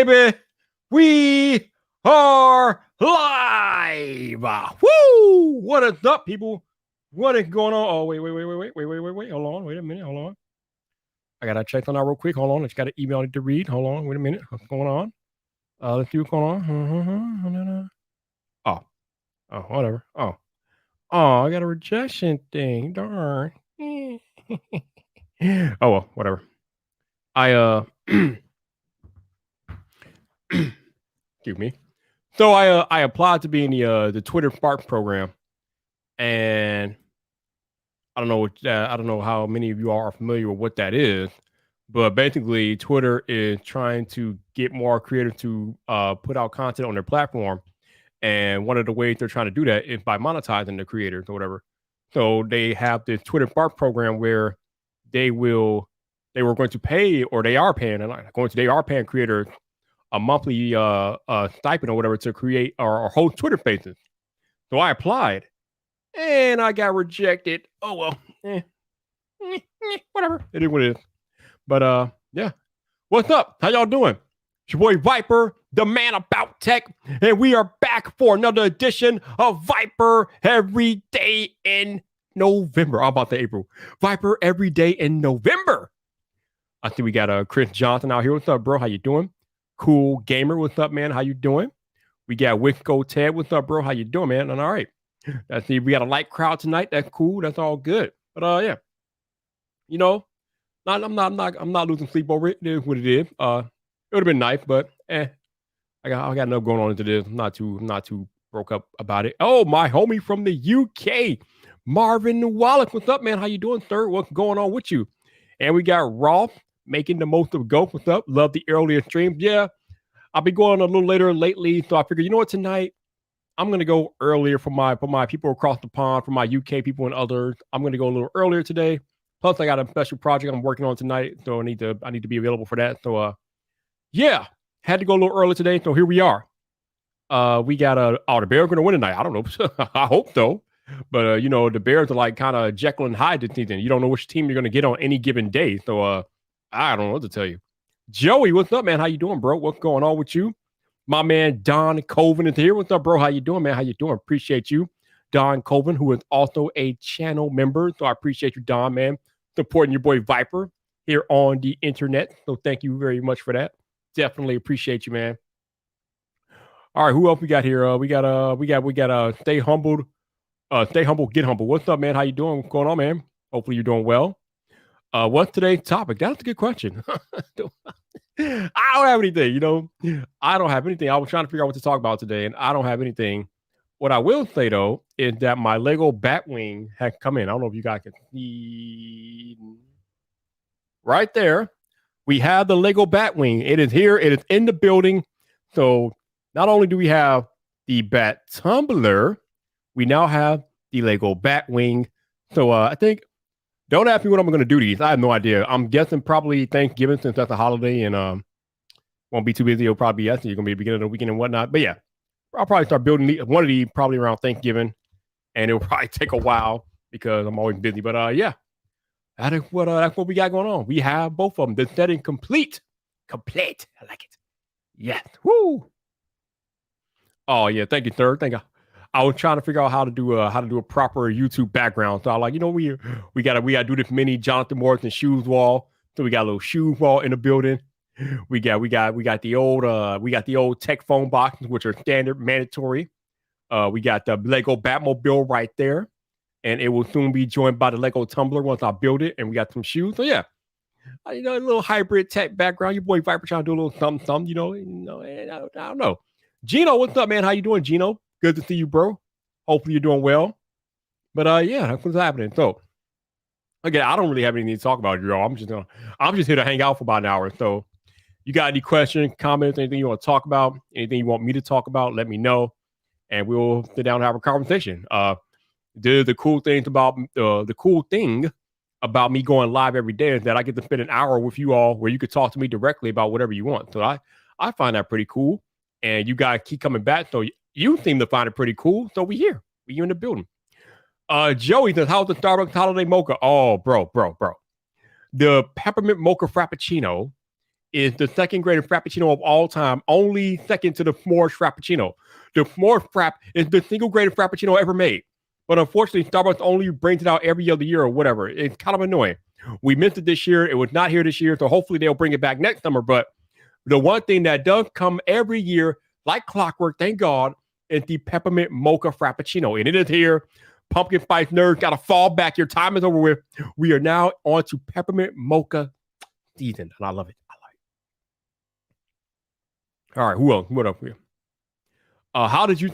baby. We are live. Woo! What is up, people? What is going on? Oh, wait. Hold on. Wait a minute. Hold on. I got to check on that real quick. Hold on. I just got an email I need to read. Hold on. Wait a minute. What's going on? Let's see what's going on. Oh, whatever. Oh, I got a rejection thing. Darn. Oh, well, whatever. Excuse me. So I applied to be in the Twitter Spark program, and I don't know how many of you are familiar with what that is, but basically Twitter is trying to get more creators to put out content on their platform, and one of the ways they're trying to do that is by monetizing the creators or whatever. So they have this Twitter Spark program where they were going to pay, or they are paying creators a monthly stipend or whatever to create or host Twitter Spaces. So I applied, and I got rejected. Oh well, whatever. It is what it is. But yeah, what's up? How y'all doing? It's your boy Viper, the man about tech, and we are back for another edition of Viper Every Day in November. I'm about to April. Viper Every Day in November. I think we got Chris Johnson out here. What's up, bro? How you doing? Cool Gamer, what's up, man? How you doing? We got Wisco Ted, what's up, bro? How you doing, man? And all right. That's we got a light crowd tonight. That's cool. That's all good. But yeah, you know, I'm not losing sleep over it. It is what it is. It would have been nice, but I got enough going on into this. I'm not too broke up about it. Oh, my homie from the UK, Marvin Wallace, what's up, man? How you doing, sir? What's going on with you? And we got Rolf making the most of Go. What's up? Love the earlier streams. Yeah, I'll be going a little later lately. So I figured, you know what, tonight I'm gonna go earlier for my people across the pond, for my UK people and others. I'm gonna go a little earlier today. Plus, I got a special project I'm working on tonight, so I need to be available for that. So yeah, had to go a little early today. So here we are. We got the Bears gonna win tonight. I don't know. I hope so. But you know, the Bears are like kind of Jekyll and Hyde this season. You don't know which team you're gonna get on any given day. So I don't know what to tell you. Joey, what's up, man? How you doing, bro? What's going on with you? My man Don Colvin is here. What's up, bro? How you doing, man? How you doing? Appreciate you. Don Colvin, who is also a channel member. So I appreciate you, Don, man, supporting your boy Viper here on the internet. So thank you very much for that. Definitely appreciate you, man. All right, who else we got here? We got Stay Humbled. Stay humble, get humble. What's up, man? How you doing? What's going on, man? Hopefully you're doing well. What's today's topic? That's a good question. I don't have anything, you know. I don't have anything. I was trying to figure out what to talk about today, and I don't have anything. What I will say, though, is that my Lego Batwing has come in. I don't know if you guys can see right there. We have the Lego Batwing. It is here. It is in the building. So not only do we have the Bat Tumbler, we now have the Lego Batwing. So I think, don't ask me what I'm going to do these. I have no idea. I'm guessing probably Thanksgiving, since that's a holiday, and won't be too busy. It'll probably be yes. You're going to be the beginning of the weekend and whatnot. But yeah, I'll probably start building one of these probably around Thanksgiving, and it'll probably take a while because I'm always busy. But yeah, that's what we got going on. We have both of them. The setting complete. Complete. I like it. Yes. Woo. Oh yeah. Thank you, sir. Thank you. I was trying to figure out how to do a proper YouTube background. So I like, you know, we gotta do this mini Jonathan Morrison shoes wall. So we got a little shoes wall in the building. We got the old tech phone boxes, which are standard mandatory. We got the Lego Batmobile right there, and it will soon be joined by the Lego Tumbler once I build it. And we got some shoes. So yeah, you know, a little hybrid tech background. Your boy Viper trying to do a little something. You know, I don't know. Gino, what's up, man? How you doing, Gino? Good to see you, bro. Hopefully you're doing well. But yeah, that's what's happening. So again, I don't really have anything to talk about, y'all. I'm just here to hang out for about an hour. So you got any questions, comments, anything you want to talk about, anything you want me to talk about, let me know, and we'll sit down and have a conversation. The cool thing about me going live every day is that I get to spend an hour with you all where you could talk to me directly about whatever you want. So I find that pretty cool. And you guys keep coming back. So you seem to find it pretty cool. So we here. We in the building. Joey says, how's the Starbucks holiday mocha? Oh, bro. The peppermint mocha frappuccino is the second greatest Frappuccino of all time, only second to the S'mores Frappuccino. The S'mores Frap is the single greatest Frappuccino ever made. But unfortunately, Starbucks only brings it out every other year or whatever. It's kind of annoying. We missed it this year. It was not here this year, so hopefully they'll bring it back next summer. But the one thing that does come every year, like clockwork, thank God, is the peppermint mocha Frappuccino. And it is here. Pumpkin spice nerds got to fall back. Your time is over with. We are now on to peppermint mocha season, and I love it. All right, who else? What up here? How did you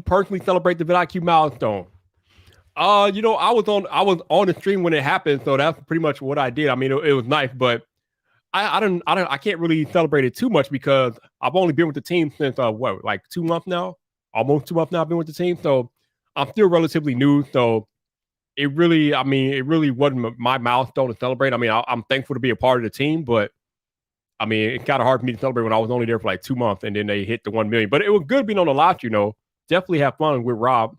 personally celebrate the VidIQ milestone? I was on the stream when it happened, so that's pretty much what I did. I mean, it was nice, but I can't really celebrate it too much because I've only been with the team since like 2 months now, almost 2 months now. I've been with the team, so I'm still relatively new. So it really wasn't my milestone to celebrate. I mean, I'm thankful to be a part of the team, but I mean, it's kind of hard for me to celebrate when I was only there for like 2 months and then they hit the 1 million. But it was good being on the live, definitely have fun with Rob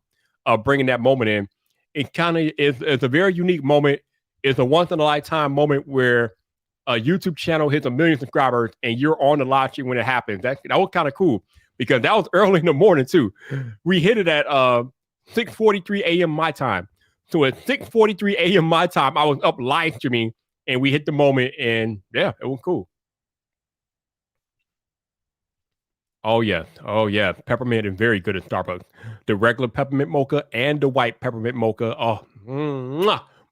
bringing that moment in. It kind of is a very unique moment. It's a once in a lifetime moment where a YouTube channel hits 1 million subscribers and you're on the live stream when it happens. That was kind of cool because that was early in the morning too. We hit it at 6:43 a.m. my time. So at 6:43 a.m. my time, I was up live streaming and we hit the moment and yeah, it was cool. Oh yeah. Peppermint is very good at Starbucks. The regular peppermint mocha and the white peppermint mocha. Oh,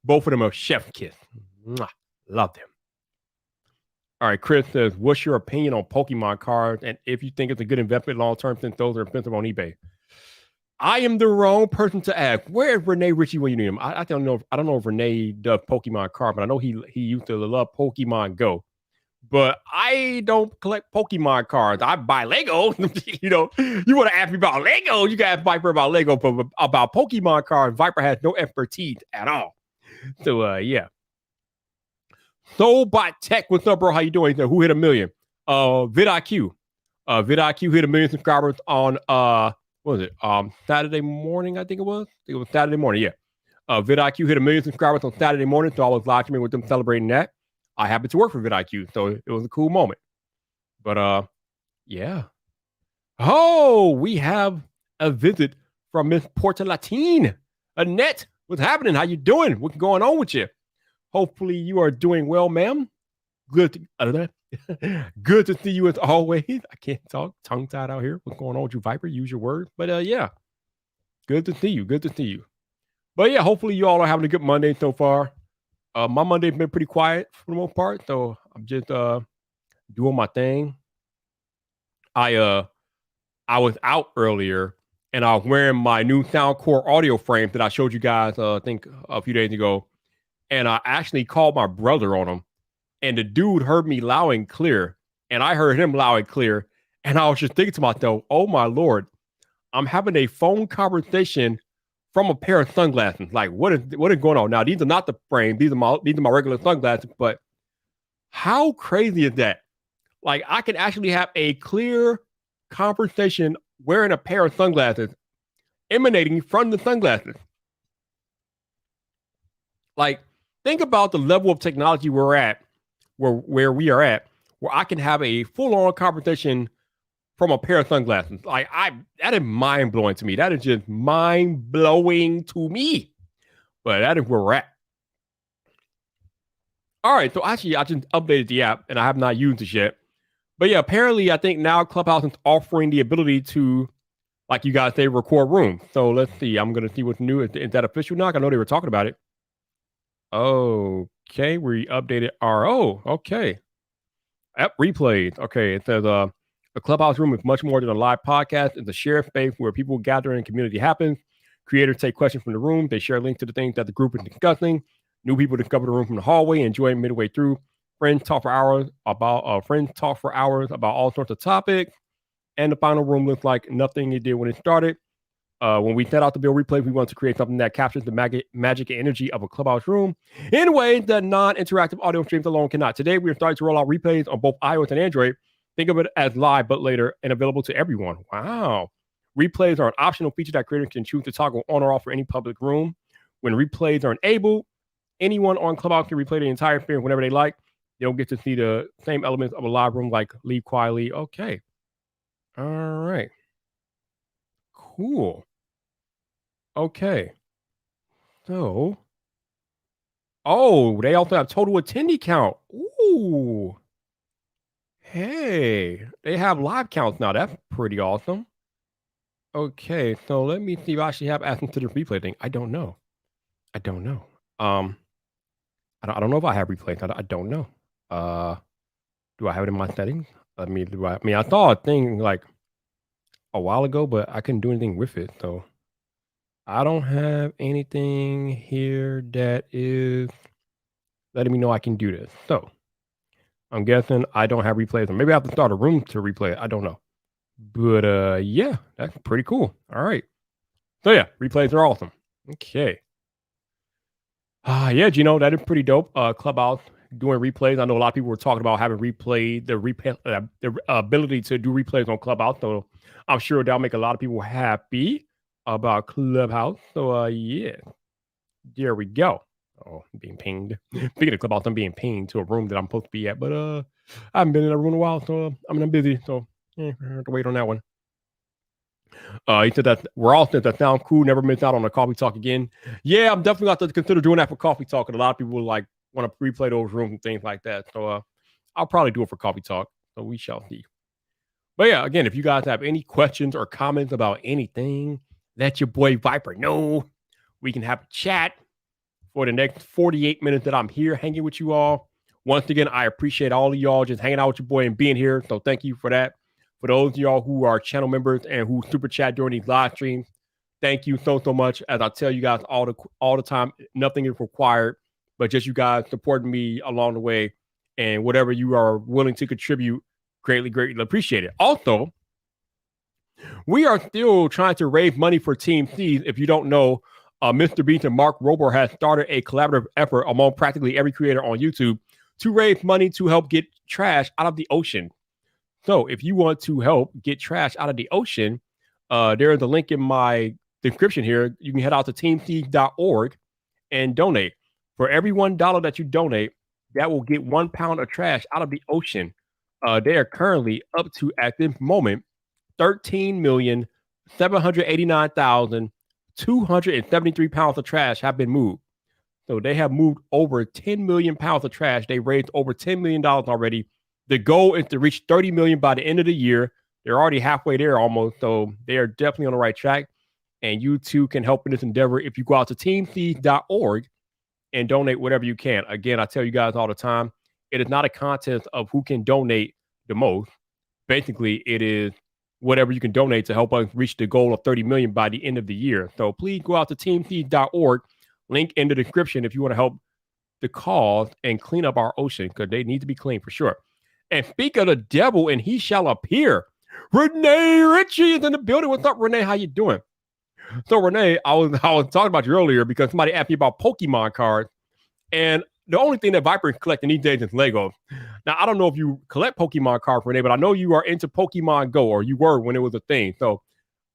both of them are chef's kiss. Love them. All right, Chris says, what's your opinion on Pokemon cards and if you think it's a good investment long term since those are expensive on eBay? I am the wrong person to ask. Where is Renee Ritchie when you need him? I don't know. I don't know if Renee does Pokemon card, but I know he used to love Pokemon Go. But I don't collect Pokemon cards. I buy Lego. You want to ask me about Lego, you got to ask Viper about Lego. But about Pokemon cards, Viper has no expertise at all. So, yeah. Soulbot Tech, what's up, bro? How you doing? Who hit 1 million? VidIQ. VidIQ hit 1 million subscribers on, what was it? Saturday morning, I think it was. It was Saturday morning, yeah. VidIQ hit 1 million subscribers on Saturday morning, so I was live streaming with them celebrating that. I happened to work for VidIQ, so it was a cool moment. But yeah. Oh, we have a visit from Miss Porta Latine. Annette, what's happening? How you doing? What's going on with you? Hopefully you are doing well, ma'am. Good to see you as always. I can't talk, tongue-tied out here. What's going on with you, Viper? Use your words. But yeah, good to see you. But yeah, hopefully you all are having a good Monday so far. My Monday's been pretty quiet for the most part, so I'm just doing my thing. I was out earlier and I was wearing my new Soundcore audio frame that I showed you guys I think a few days ago, and I actually called my brother on him, and the dude heard me loud and clear, and I heard him loud and clear, and I was just thinking to myself, oh my Lord, I'm having a phone conversation from a pair of sunglasses. Like, what is going on? Now, these are not the frame. These are my regular sunglasses, but how crazy is that? Like, I can actually have a clear conversation wearing a pair of sunglasses emanating from the sunglasses. Like, think about the level of technology we're at, where we are at, where I can have a full-on conversation from a pair of sunglasses. Like, that is mind-blowing to me. That is just mind-blowing to me. But that is where we're at. All right, so actually, I just updated the app, and I have not used it yet. But yeah, apparently, I think now Clubhouse is offering the ability to, like you guys say, record rooms. So let's see. I'm going to see what's new. Is that official now? I know they were talking about it. Okay, we updated RO. Okay. App replays. Okay, it says, a Clubhouse room is much more than a live podcast. It's a shared space where people gather and community happens. Creators take questions from the room. They share links to the things that the group is discussing. New people discover the room from the hallway and enjoy it midway through. Friends talk for hours about all sorts of topics. And the final room looks like nothing it did when it started. When we set out to build replays, we want to create something that captures the magic and energy of a Clubhouse room in ways that non-interactive audio streams alone cannot. Today, we are starting to roll out replays on both iOS and Android. Think of it as live, but later and available to everyone. Wow. Replays are an optional feature that creators can choose to toggle on or off for any public room. When replays are enabled, anyone on Clubhouse can replay the entire experience whenever they like. You don't get to see the same elements of a live room like leave quietly. Okay. All right. Cool. Okay. So, oh, they also have total attendee count. Ooh. Hey, they have live counts now. That's pretty awesome. Okay, so let me see if I actually have access to the replay thing. I don't know. I don't know. Um, I don't know if I have replays. I don't know. Uh, do I have it in my settings? I mean, I saw a thing like a while ago, but I couldn't do anything with it. So I don't have anything here that is letting me know I can do this. So I'm guessing I don't have replays, or maybe I have to start a room to replay it. I don't know. But yeah, that's pretty cool. All right. So yeah, replays are awesome. Okay. Yeah, Gino, that is pretty dope. Clubhouse doing replays. I know a lot of people were talking about having the ability to do replays on Clubhouse. So I'm sure that'll make a lot of people happy about Clubhouse. So yeah, there we go. Oh, I'm being pinged. Speaking of Clubhouse, I'm being pinged to a room that I'm supposed to be at, but I haven't been in a room in a while, so I'm busy. So I have to wait on that one. He said that we're all said that sound cool. Never miss out on a coffee talk again. Yeah, I'm definitely going to consider doing that for coffee talk. And a lot of people like want to replay those rooms and things like that. So I'll probably do it for coffee talk. So we shall see. But yeah, again, if you guys have any questions or comments about anything, let your boy Viper know. We can have a chat for the next 48 minutes that I'm here hanging with you all. Once again, I appreciate all of y'all just hanging out with your boy and being here. So thank you for that. For those of y'all who are channel members and who super chat during these live streams, thank you so much. As I tell you guys all the time, nothing is required, but just you guys supporting me along the way, and whatever you are willing to contribute, greatly appreciate it. Also, we are still trying to raise money for Team Seas. If you don't know, Mr. Beast and Mark Rober has started a collaborative effort among practically every creator on YouTube to raise money to help get trash out of the ocean. So if you want to help get trash out of the ocean, there is a link in my description here. You can head out to teamseas.org and donate. For every $1 that you donate, that will get 1 pound of trash out of the ocean. They are currently up to, at this moment, 13,789,273 pounds of trash have been moved. So they have moved over 10 million pounds of trash. They raised over $10 million already. The goal is to reach 30 million by the end of the year. They're already halfway there almost. So they are definitely on the right track. And you too can help in this endeavor if you go out to teamseas.org and donate whatever you can. Again, I tell you guys all the time, it is not a contest of who can donate the most. Basically, it is whatever you can donate to help us reach the goal of 30 million by the end of the year. So please go out to teamseas.org, link in the description if you want to help the cause and clean up our ocean, because they need to be clean for sure. And speak of the devil, and he shall appear. Renee Ritchie is in the building. What's up, Renee? How you doing? So Renee, I was talking about you earlier because somebody asked me about Pokemon cards, and the only thing that Viper is collecting these days is Legos. Now, I don't know if you collect Pokemon cards, Renee, but I know you are into Pokemon Go, or you were when it was a thing. So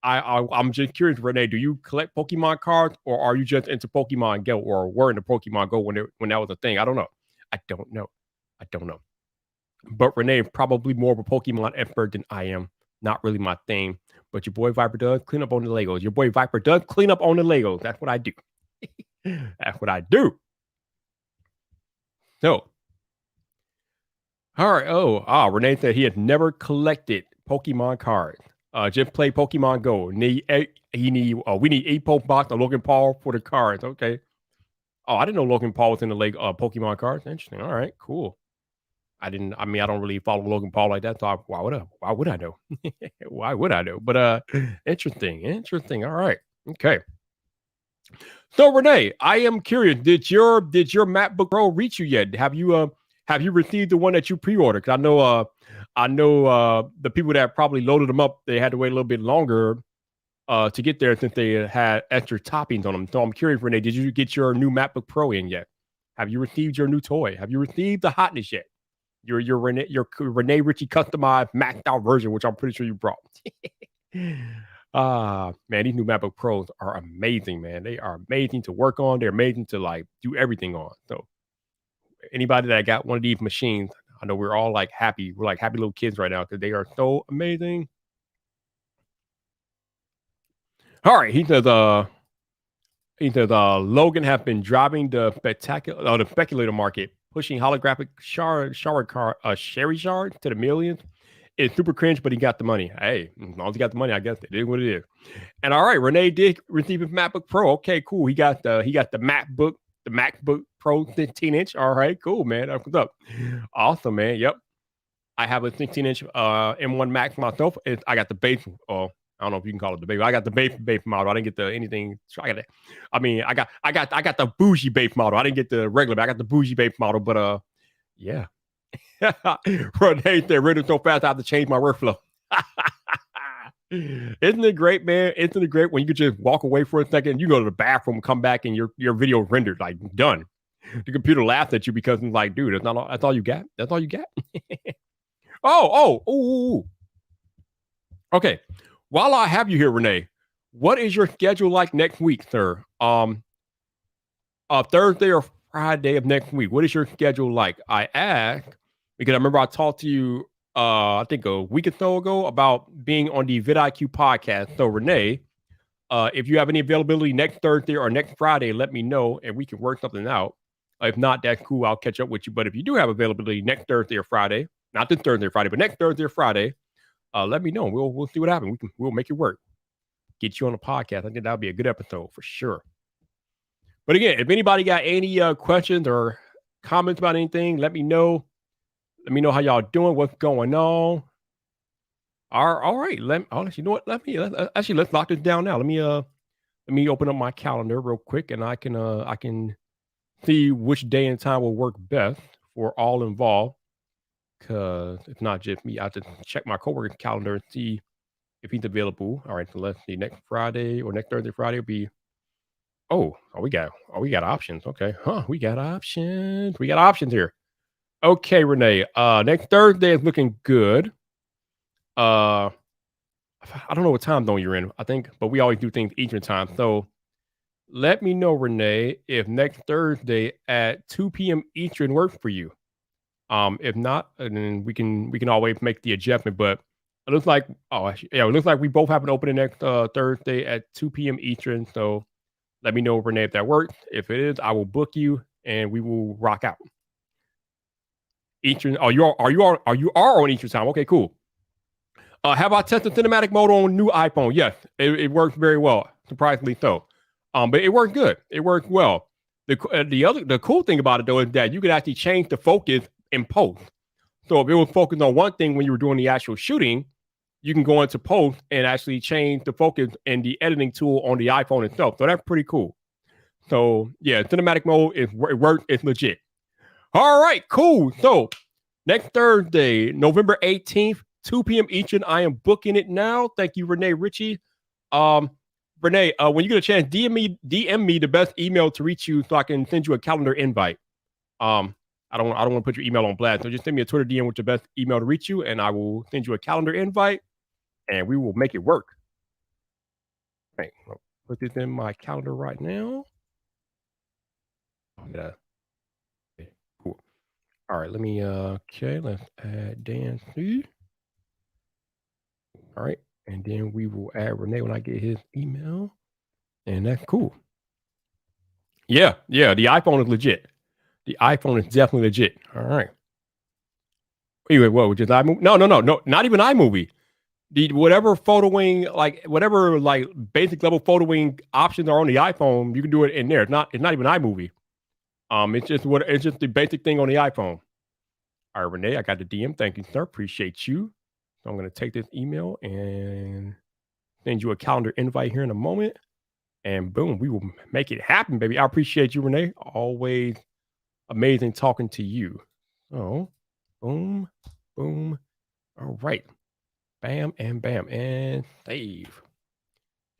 I'm just curious, Renee, do you collect Pokemon cards, or are you just into Pokemon Go, or were into Pokemon Go when that was a thing? I don't know. I don't know. But Renee is probably more of a Pokemon expert than I am. Not really my thing. But your boy Viper does clean up on the Legos. Your boy Viper does clean up on the Legos. That's what I do. That's what I do. So, all right. Renee said he has never collected Pokemon cards. Just play Pokemon Go. We need 8 Pokebox and Logan Paul for the cards. Okay. Oh, I didn't know Logan Paul was in the Pokemon cards. Interesting. All right, cool. I don't really follow Logan Paul like that, so why would I know? Why would I know? But interesting. All right. Okay. So Renee, I am curious, did your MacBook Pro reach you yet? Have you received the one that you pre-ordered? Because I know the people that probably loaded them up, they had to wait a little bit longer to get there since they had extra toppings on them. So I'm curious, Renee, did you get your new MacBook Pro in yet? Have you received your new toy? Have you received the hotness yet? Your Renee Ritchie customized maxed out version, which I'm pretty sure you brought. Man, these new MacBook Pros are amazing, man. They are amazing to work on. They're amazing to like do everything on. So anybody that got one of these machines, I know we're all like happy. We're like happy little kids right now because they are so amazing. All right, he says, Logan have been driving the speculator market, pushing holographic sherry shards to the millions. It's super cringe, but he got the money. Hey, as long as he got the money, I guess it is what it is. And all right, Renee did receive his MacBook Pro. Okay, cool. He got the MacBook Pro 16-inch. All right, cool, man. That's what's up. Awesome, man. Yep. I have a 16-inch M1 Max myself. I got the base. I don't know if you can call it the base. I got the base model. I didn't get the anything. I got the bougie base model. I didn't get the regular. I got the bougie base model. But yeah. Renee said, "Written so fast, I have to change my workflow." Isn't it great, man? Isn't it great when you could just walk away for a second, you go to the bathroom, come back, and your video rendered, like done. The computer laughs at you because it's like, dude, that's all you got. That's all you got. Ooh. Okay. While I have you here, Renee, what is your schedule like next week, sir? Thursday or Friday of next week. What is your schedule like? I ask because I remember I talked to you, I think a week or so ago about being on the VidIQ podcast. So, Renee, if you have any availability next Thursday or next Friday, let me know and we can work something out. If not, that's cool. I'll catch up with you. But if you do have availability next Thursday or Friday, not this Thursday or Friday, but next Thursday or Friday, let me know. We'll see what happens. We'll make it work. Get you on the podcast. I think that'll be a good episode for sure. But again, if anybody got any questions or comments about anything, let me know. Let me know how y'all doing. What's going on? All right. You know what? Let's lock this down now. Let me open up my calendar real quick, and I can see which day and time will work best for all involved. Because it's not just me. I have to check my coworker's calendar and see if he's available. All right, so let's see. Next Friday or next Thursday, Friday will be. We got options. Okay, we got options. We got options here. Okay, Renee. Next Thursday is looking good. I don't know what time zone you're in. I think, but we always do things Eastern time. So let me know, Renee, if next Thursday at 2 p.m. Eastern works for you. If not, then we can always make the adjustment. But it looks like it looks like we both have an opening next Thursday at 2 p.m. Eastern. So let me know, Renee, if that works. If it is, I will book you and we will rock out. Eastern. You are on Eastern time. Okay, cool. Have I tested cinematic mode on new iPhone? Yes, it works very well. Surprisingly so. But it worked good. It worked well. The cool thing about it though is that you could actually change the focus in post. So if it was focused on one thing when you were doing the actual shooting, you can go into post and actually change the focus and the editing tool on the iPhone itself. So that's pretty cool. So yeah, cinematic mode it works. It's legit. All right, cool. So next Thursday, November 18th, 2 p.m. Eastern. I am booking it now. Thank you, Renee Ritchie. Renee, when you get a chance, DM me the best email to reach you so I can send you a calendar invite. I don't want to put your email on blast. So just send me a Twitter DM with your best email to reach you, and I will send you a calendar invite, and we will make it work. Okay, I'll put this in my calendar right now. Okay, cool. All right, let me let's add Dan C. All right, and then we will add Renee when I get his email, and that's cool. Yeah, the iPhone is legit. The iPhone is definitely legit. All right. Anyway, what? Just iMovie? No, not even iMovie. Whatever basic level photoing options are on the iPhone, you can do it in there. It's not even iMovie. It's just the basic thing on the iPhone. All right, Renee, I got the DM. Thank you, sir. Appreciate you. So I'm going to take this email and send you a calendar invite here in a moment. And boom, we will make it happen, baby. I appreciate you, Renee. Always amazing talking to you. So, boom. All right. Bam and bam and save.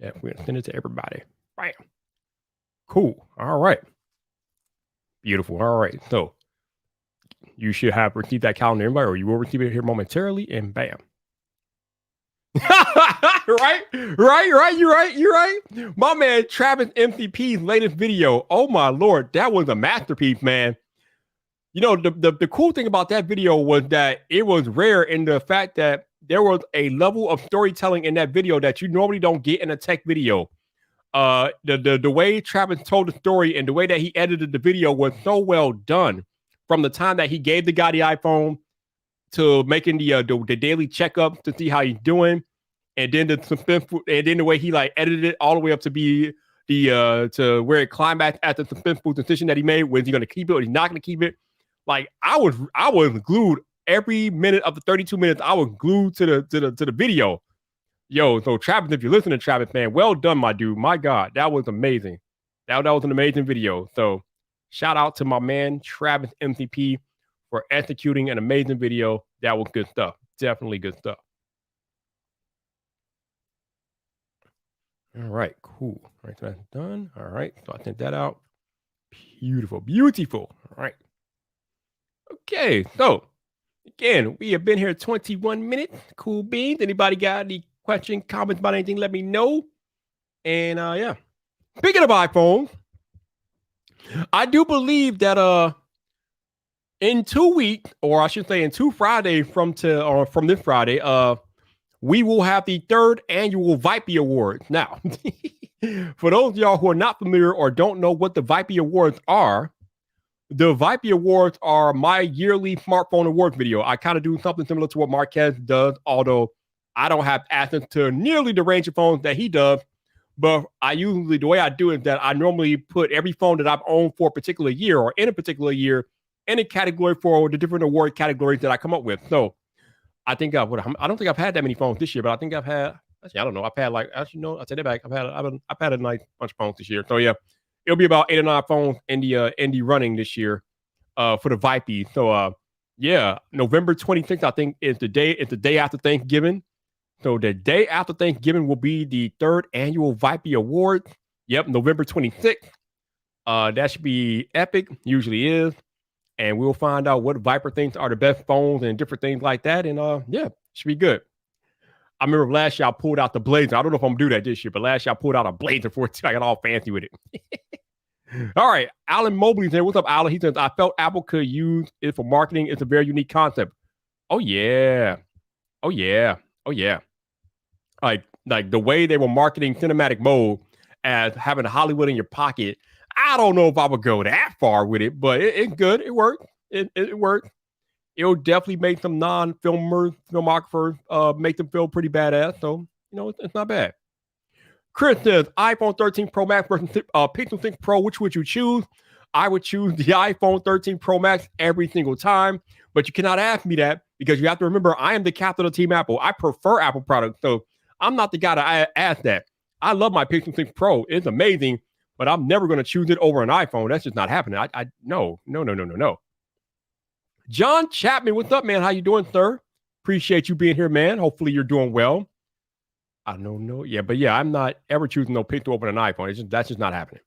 Yeah, we're gonna send it to everybody. Bam. Cool. All right. Beautiful. All right. So you should have received that calendar invite, or you will receive it here momentarily, and bam. right. You're right. My man Travis MCP's latest video. Oh my lord, that was a masterpiece, man. The cool thing about that video was that it was rare in the fact that there was a level of storytelling in that video that you normally don't get in a tech video. The way Travis told the story and the way that he edited the video was so well done. From the time that he gave the guy the iPhone to making the daily checkup to see how he's doing, and then the way he like edited it all the way up to be to where it climaxed at the suspenseful decision that he made. Was he going to keep it or he's not going to keep it? Like I was glued every minute of the 32 minutes. I was glued to the video. Yo, so Travis, if you're listening, Travis, man, well done, my dude. My God, that was amazing. That was an amazing video. So shout out to my man, Travis MCP, for executing an amazing video. That was good stuff. Definitely good stuff. All right, cool. All right, so that's done. All right, so I sent that out. Beautiful, beautiful. All right. Okay, so again, we have been here 21 minutes. Cool beans. Anybody got any questions, comments about anything, let me know. And yeah, speaking of iPhones, I do believe that in 2 weeks, or I should say in 2 Fridays from this Friday, we will have the 3rd annual VypTalk Awards. Now, for those of y'all who are not familiar or don't know what the VypTalk Awards are, the VypTalk Awards are my yearly smartphone awards video. I kind of do something similar to what Marquez does, although I don't have access to nearly the range of phones that he does. But the way I do it is that I normally put every phone that I've owned for a particular year or in a particular year in a category for the different award categories that I come up with. So I think I don't think I've had that many phones this year, but I think I've had, actually, I don't know. I've had I take that back. I've had a nice bunch of phones this year. So yeah, it'll be about 8 or 9 phones in the running this year for the VypTalk. So yeah, November 26th, I think is the day after Thanksgiving. So the day after Thanksgiving will be the 3rd annual VypTalk Awards. Yep, November 26th. That should be epic. Usually is. And we'll find out what Viper thinks are the best phones and different things like that. And yeah, should be good. I remember last year I pulled out the Blazer. I don't know if I'm gonna do that this year, but last year I pulled out a Blazer for it. I got all fancy with it. All right, Alan Mobley's there. What's up, Alan? He says, I felt Apple could use it for marketing. It's a very unique concept. Oh yeah. Oh yeah. Oh yeah. Like the way they were marketing cinematic mode as having Hollywood in your pocket. I don't know if I would go that far with it, but it's good. It worked. It worked. It'll definitely make some filmographers make them feel pretty badass. So, it's not bad. Chris says, iPhone 13 Pro Max versus Pixel 6 Pro, which would you choose? I would choose the iPhone 13 Pro Max every single time, but you cannot ask me that because you have to remember I am the captain of Team Apple. I prefer Apple products, so I'm not the guy to ask that. I love my Pixel 6 Pro. It's amazing, but I'm never going to choose it over an iPhone. That's just not happening. No. John Chapman, what's up, man? How you doing, sir? Appreciate you being here, man. Hopefully you're doing well. I don't know. Yeah, but yeah, I'm not ever choosing no Pixel over an iPhone. That's just not happening.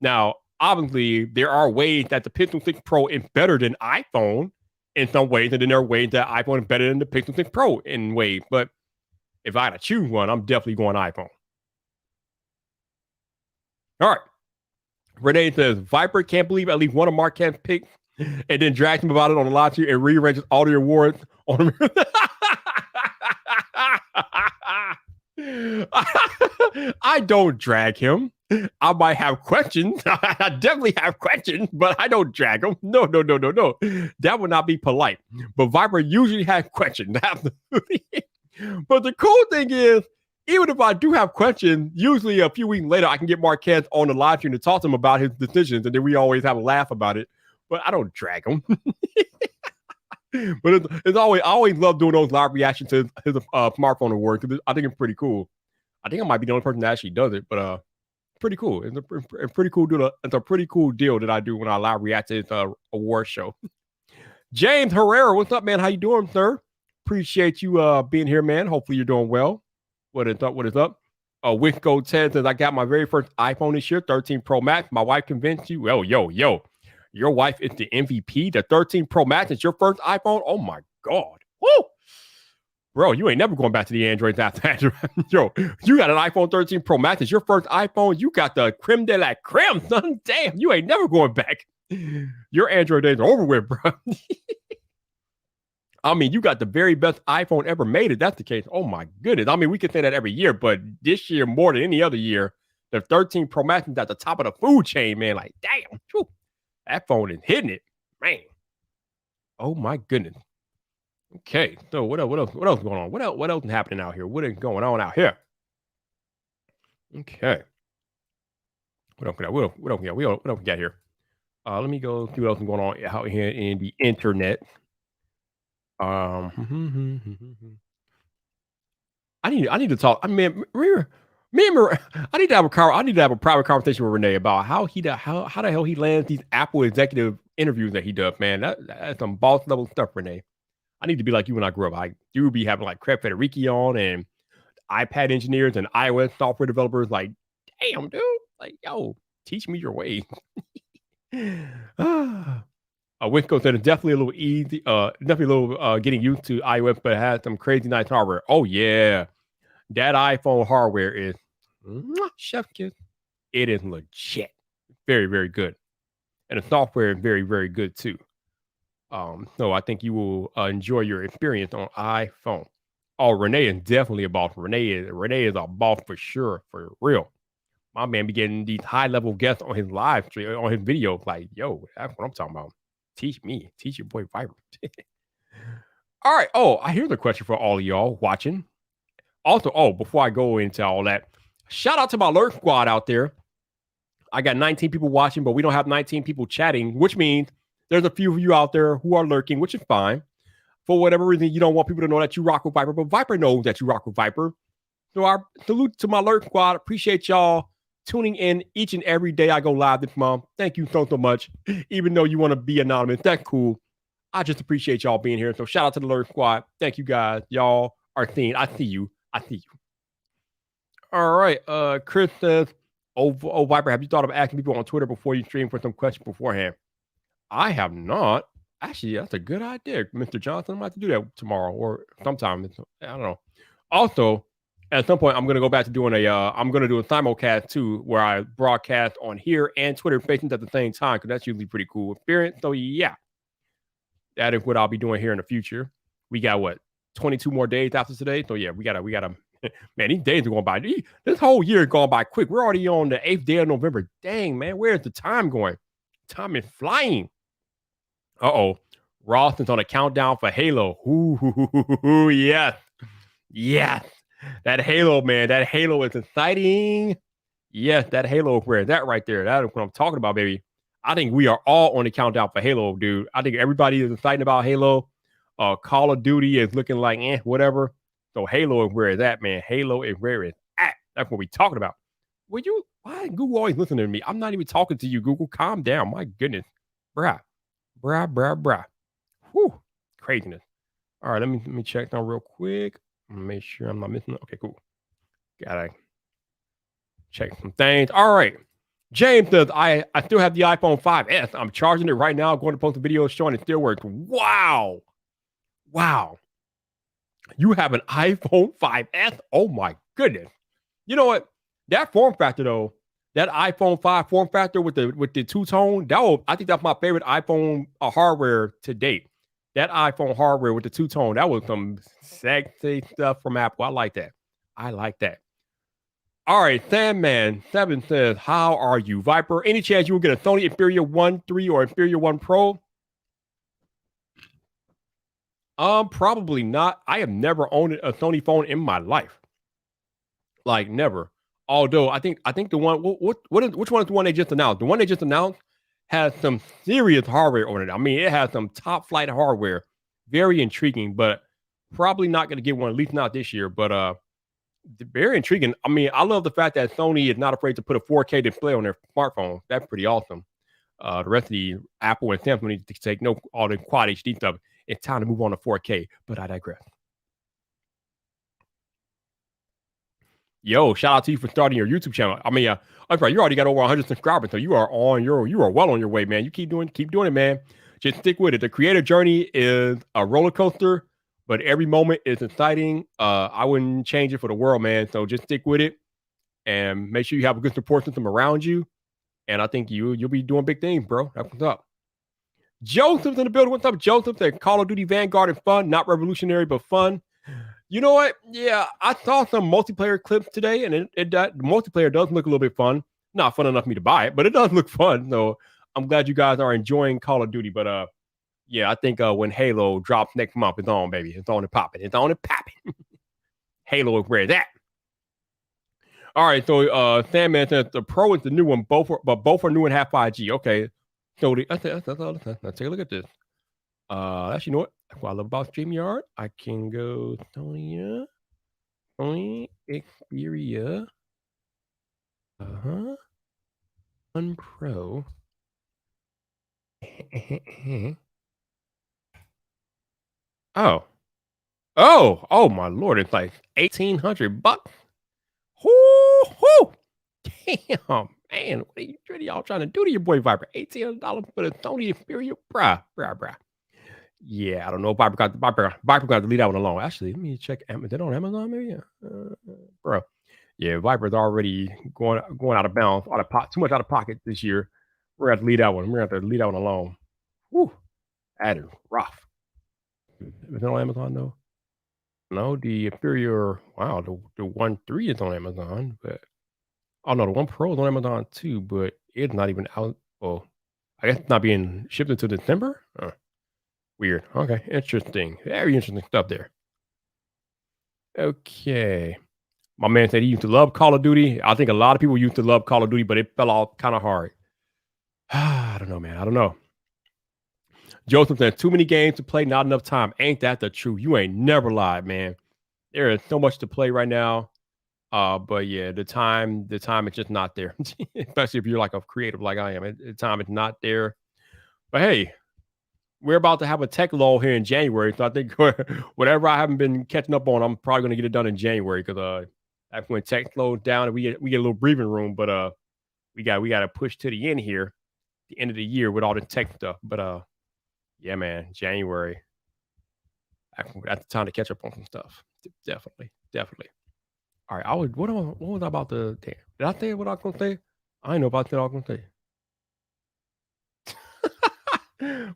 Now, obviously, there are ways that the Pixel 6 Pro is better than iPhone in some ways, and then there are ways that iPhone is better than the Pixel 6 Pro in ways. But if I had to choose one, I'm definitely going iPhone. All right. Renee says, Viper can't believe at least one of Marquette's picks and then drags him about it on the live stream and rearranges all the awards on I don't drag him. I might have questions. I definitely have questions, but I don't drag him. No. That would not be polite. But Viper usually has questions. Absolutely. But the cool thing is, even if I do have questions, usually a few weeks later, I can get Marquez on the live stream to talk to him about his decisions, and then we always have a laugh about it. But I don't drag him. But it's always, I always love doing those live reactions to his smartphone awards because I think it's pretty cool. I think I might be the only person that actually does it, but pretty cool. It's a pretty cool deal. It's a pretty cool deal that I do when I live react to his award show. James Herrera, what's up, man? How you doing, sir? Appreciate you being here, man. Hopefully you're doing well. What is up? Wickgo Ted says, I got my very first iPhone this year, 13 Pro Max. My wife convinced you. Well, yo. Your wife is the MVP. The 13 Pro Max is your first iPhone? Oh, my God. Woo! Bro, you ain't never going back to the Androids after that. Yo, you got an iPhone 13 Pro Max. It's your first iPhone. You got the creme de la creme, son. Damn, you ain't never going back. Your Android days are over with, bro. I mean, you got the very best iPhone ever made if that's the case. Oh my goodness. I mean, we could say that every year, but this year more than any other year, the 13 Pro Max is at the top of the food chain, man. Like, damn, whew, that phone is hitting it, man. Oh my goodness. Okay, so what else? What else going on? What else is happening out here? What is going on out here? Okay. What else we got? What else we got here? Let me go see what else is going on out here in the internet. I need to talk. I mean, remember, I need to have a private conversation with Renee about how the hell he lands these Apple executive interviews that he does. Man, that's some boss level stuff, Renee. I need to be like you when I grew up. I do be having like Craig Federighi on and iPad engineers and iOS software developers. Like, damn, dude, like, yo, teach me your ways. Winco said it's definitely a little easy, definitely a little getting used to iOS, but it has some crazy nice hardware. Oh yeah, that iPhone hardware is chef kiss. It is legit, very very good, and the software is very very good too. So I think you will enjoy your experience on iPhone. Oh, Renee is definitely a boss. Renee is a boss for sure, for real. My man be getting these high level guests on his live stream, on his videos. Like, yo, that's what I'm talking about. Teach your boy Viper. All right. Oh, here's a question for all of y'all watching. Also, before I go into all that, shout out to my Lurk Squad out there. I got 19 people watching, but we don't have 19 people chatting, which means there's a few of you out there who are lurking, which is fine. For whatever reason, you don't want people to know that you rock with Viper, but Viper knows that you rock with Viper. So I salute to my Lurk Squad. Appreciate y'all tuning in each and every day I go live this month. Thank you so much. Even though you want to be anonymous, that's cool. I just appreciate y'all being here. So shout out to the Lurk Squad. Thank you guys. Y'all are seen. I see you. All right. Chris says, oh Viper, have you thought of asking people on Twitter before you stream for some questions beforehand? I have not. Actually, that's a good idea, Mr. Johnson. I might have to do that tomorrow or sometime. I don't know. Also, at some point, I'm going to go back to doing I'm going to do a simulcast too, where I broadcast on here and Twitter Spaces at the same time, because that's usually pretty cool experience. So yeah, that is what I'll be doing here in the future. We got 22 more days after today. So yeah, we gotta, man, these days are going by. This whole year is going by quick. We're already on the 8th day of November. Dang, man, where's the time going? Time is flying. Ross is on a countdown for Halo. Ooh, yes. That Halo, man. That Halo is exciting. Yes, that Halo, where that right there. That is what I'm talking about, baby. I think we are all on the countdown for Halo, dude. I think everybody is excited about Halo. Call of Duty is looking like whatever. So Halo is where it's at, man. Halo is where it's at. That's what we're talking about. Why is Google always listening to me? I'm not even talking to you, Google. Calm down. My goodness. Brah. Whew. Craziness. All right, let me check down real quick. Make sure I'm not missing. Okay, cool. Gotta check some things. All right. James says, I still have the iPhone 5S. I'm charging it right now. I'm going to post a video showing it still works. Wow. You have an iPhone 5S? Oh my goodness. You know what? That form factor though, that iPhone 5 form factor with the two-tone, I think that's my favorite iPhone hardware to date. That iPhone hardware with the two-tone, that was some sexy stuff from Apple. I like that. All right, Sandman 7 says, how are you, Viper? Any chance you will get a Sony Xperia 1 III or Xperia 1 Pro? Probably not. I have never owned a Sony phone in my life. Like never. Although I think the one which one is the one they just announced? The one they just announced has some serious hardware on it. I mean, it has some top flight hardware. Very intriguing, but probably not going to get one, at least not this year. But very intriguing. I mean, I love the fact that Sony is not afraid to put a 4K display on their smartphone. That's pretty awesome. The rest of the Apple and Samsung need to take note all the quad HD stuff. It's time to move on to 4K, but I digress. Yo, shout out to you for starting your YouTube channel. I mean, that's right. You already got over 100 subscribers, so you are well on your way, man. You keep doing it, man. Just stick with it. The creator journey is a roller coaster, but every moment is exciting. I wouldn't change it for the world, man. So just stick with it and make sure you have a good support system around you. And I think you'll be doing big things, bro. That's what's up. Joseph's in the building. What's up, Joseph? That Call of Duty Vanguard is fun, not revolutionary, but fun. You know what? Yeah, I saw some multiplayer clips today, and the multiplayer does look a little bit fun. Not fun enough for me to buy it, but it does look fun. So I'm glad you guys are enjoying Call of Duty. But yeah, I think when Halo drops next month, it's on, baby. It's on and popping. It's on and popping. Halo is where it's at. All right, so Sandman says the Pro is the new one, both are new and have 5G. Okay, so let's take a look at this. Actually, you know what I love about StreamYard? I can go Sony Xperia, One Pro. Oh my lord! It's like $1,800. Whoo! Damn, man, what are y'all trying to do to your boy Viper? $1,800 for the Sony Xperia, bruh. Yeah, I don't know. Viper got to leave that one alone. Actually, let me check. Is that on Amazon? Maybe, bro. Yeah, Viper's already going out of bounds, too much out of pocket this year. We're gonna have to leave that one. We're gonna have to leave that one alone. Whew, that is rough. Is it on Amazon though? No, the Xperia. Wow, the 1.3 is on Amazon, but oh no, the 1 Pro is on Amazon too, but it's not even out. Oh, I guess it's not being shipped until December. Weird. Okay, interesting. Very interesting stuff there. Okay. My man said he used to love Call of Duty. I think a lot of people used to love Call of Duty, but it fell off kind of hard. I don't know, man. I don't know. Joseph said, too many games to play, not enough time. Ain't that the truth? You ain't never lied, man. There is so much to play right now. But yeah, the time is just not there. Especially if you're like a creative like I am. The time is not there. But hey, we're about to have a tech lull here in January. So I think whatever I haven't been catching up on, I'm probably going to get it done in January because that's when tech slows down and we get a little breathing room. But we got to push to the end here, the end of the year with all the tech stuff. But yeah, man, January. That's the time to catch up on some stuff. Definitely. All right, what was I about to say? Did I say what I was going to say? I didn't know if I said what I was going to say.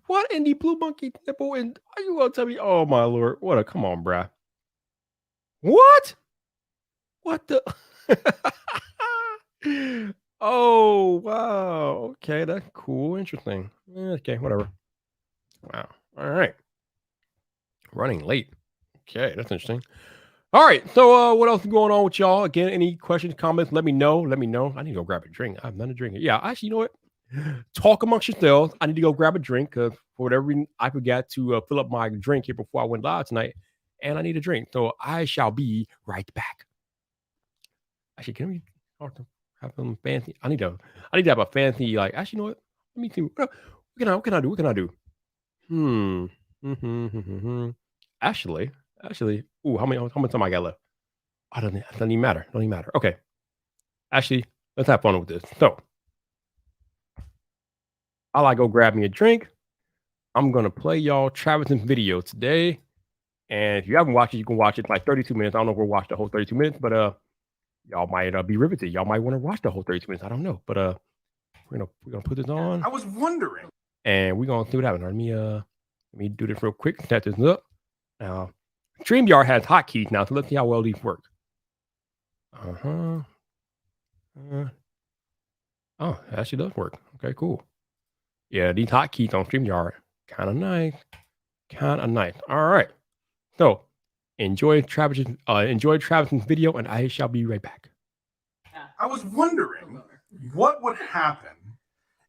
What in the blue monkey nipple? And are you gonna tell me? Oh my lord! Come on, bruh. What? What the? Oh wow. Okay, that's cool. Interesting. Okay, whatever. Wow. All right. Running late. Okay, that's interesting. All right. So what else is going on with y'all? Again, any questions, comments? Let me know. I need to go grab a drink. I'm not a drinker. Yeah, actually, you know what? Talk amongst yourselves. I need to go grab a drink because for whatever reason, I forgot to fill up my drink here before I went live tonight, and I need a drink. So I shall be right back. Actually, can we have some fancy? I need to have a fancy like. Actually, you know what? Let me see. What can I do? What can I do? Actually. Ooh, how much time I got left? It doesn't even matter. Okay. Actually, let's have fun with this. So I'll go grab me a drink. I'm gonna play y'all Travis's video today. And if you haven't watched it, you can watch it. It's like 32 minutes. I don't know if we'll watch the whole 32 minutes, but y'all might be riveted. Y'all might want to watch the whole 32 minutes. I don't know. But we're gonna put this on. I was wondering. And we're gonna see what happens. Let me do this real quick. Set this up. Now StreamYard has hotkeys now, so let's see how well these work. Oh, it actually does work. Okay, cool. Yeah, these hotkeys on StreamYard, kind of nice. All right. So enjoy Travis's video, and I shall be right back. I was wondering what would happen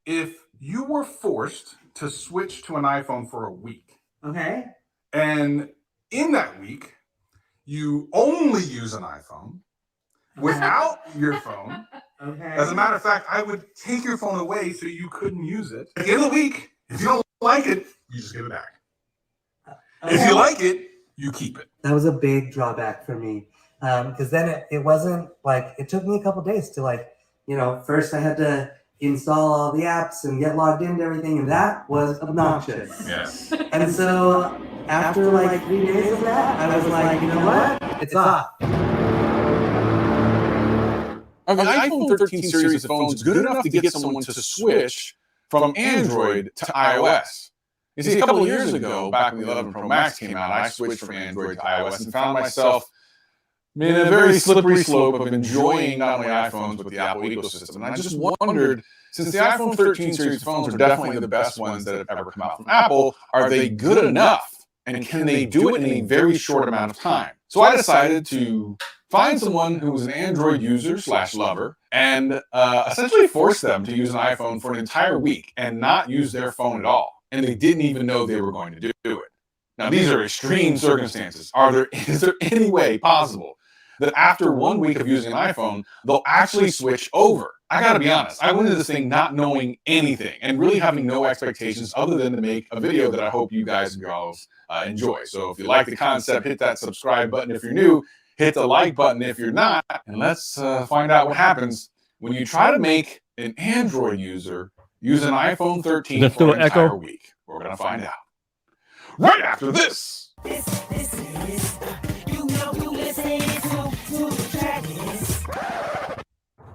if you were forced to switch to an iPhone for a week. Okay. And in that week, you only use an iPhone without your phone. Okay. As a matter of fact, I would take your phone away so you couldn't use it. At the end of the week, if you don't like it, you just give it back. If you like it, you keep it. That was a big drawback for me. Because then it wasn't like, it took me a couple days to first I had to install all the apps and get logged into everything, and that was obnoxious. Yes. And so after 3 days of that, I was like, you know what? It's off. I mean, the iPhone 13 series of phones is good enough to get someone to switch from Android to iOS. You see, a couple of years ago, back when the 11 Pro Max came out, I switched from Android to iOS and found myself in a very slippery slope of enjoying not only iPhones, but the Apple ecosystem. And I just wondered, since the iPhone 13 series phones are definitely the best ones that have ever come out from Apple, are they good enough? And can they do it in a very short amount of time? So I decided to find someone who was an Android user / lover and essentially force them to use an iPhone for an entire week and not use their phone at all. And they didn't even know they were going to do it. Now, these are extreme circumstances. Is there any way possible that after 1 week of using an iPhone, they'll actually switch over? I gotta be honest, I went into this thing not knowing anything and really having no expectations other than to make a video that I hope you guys and girls enjoy. So if you like the concept, hit that subscribe button if you're new, hit the like button if you're not, and let's find out what happens when you try to make an Android user use an iPhone 13 for an entire week. We're gonna find out right after this. This is, you listen to the track.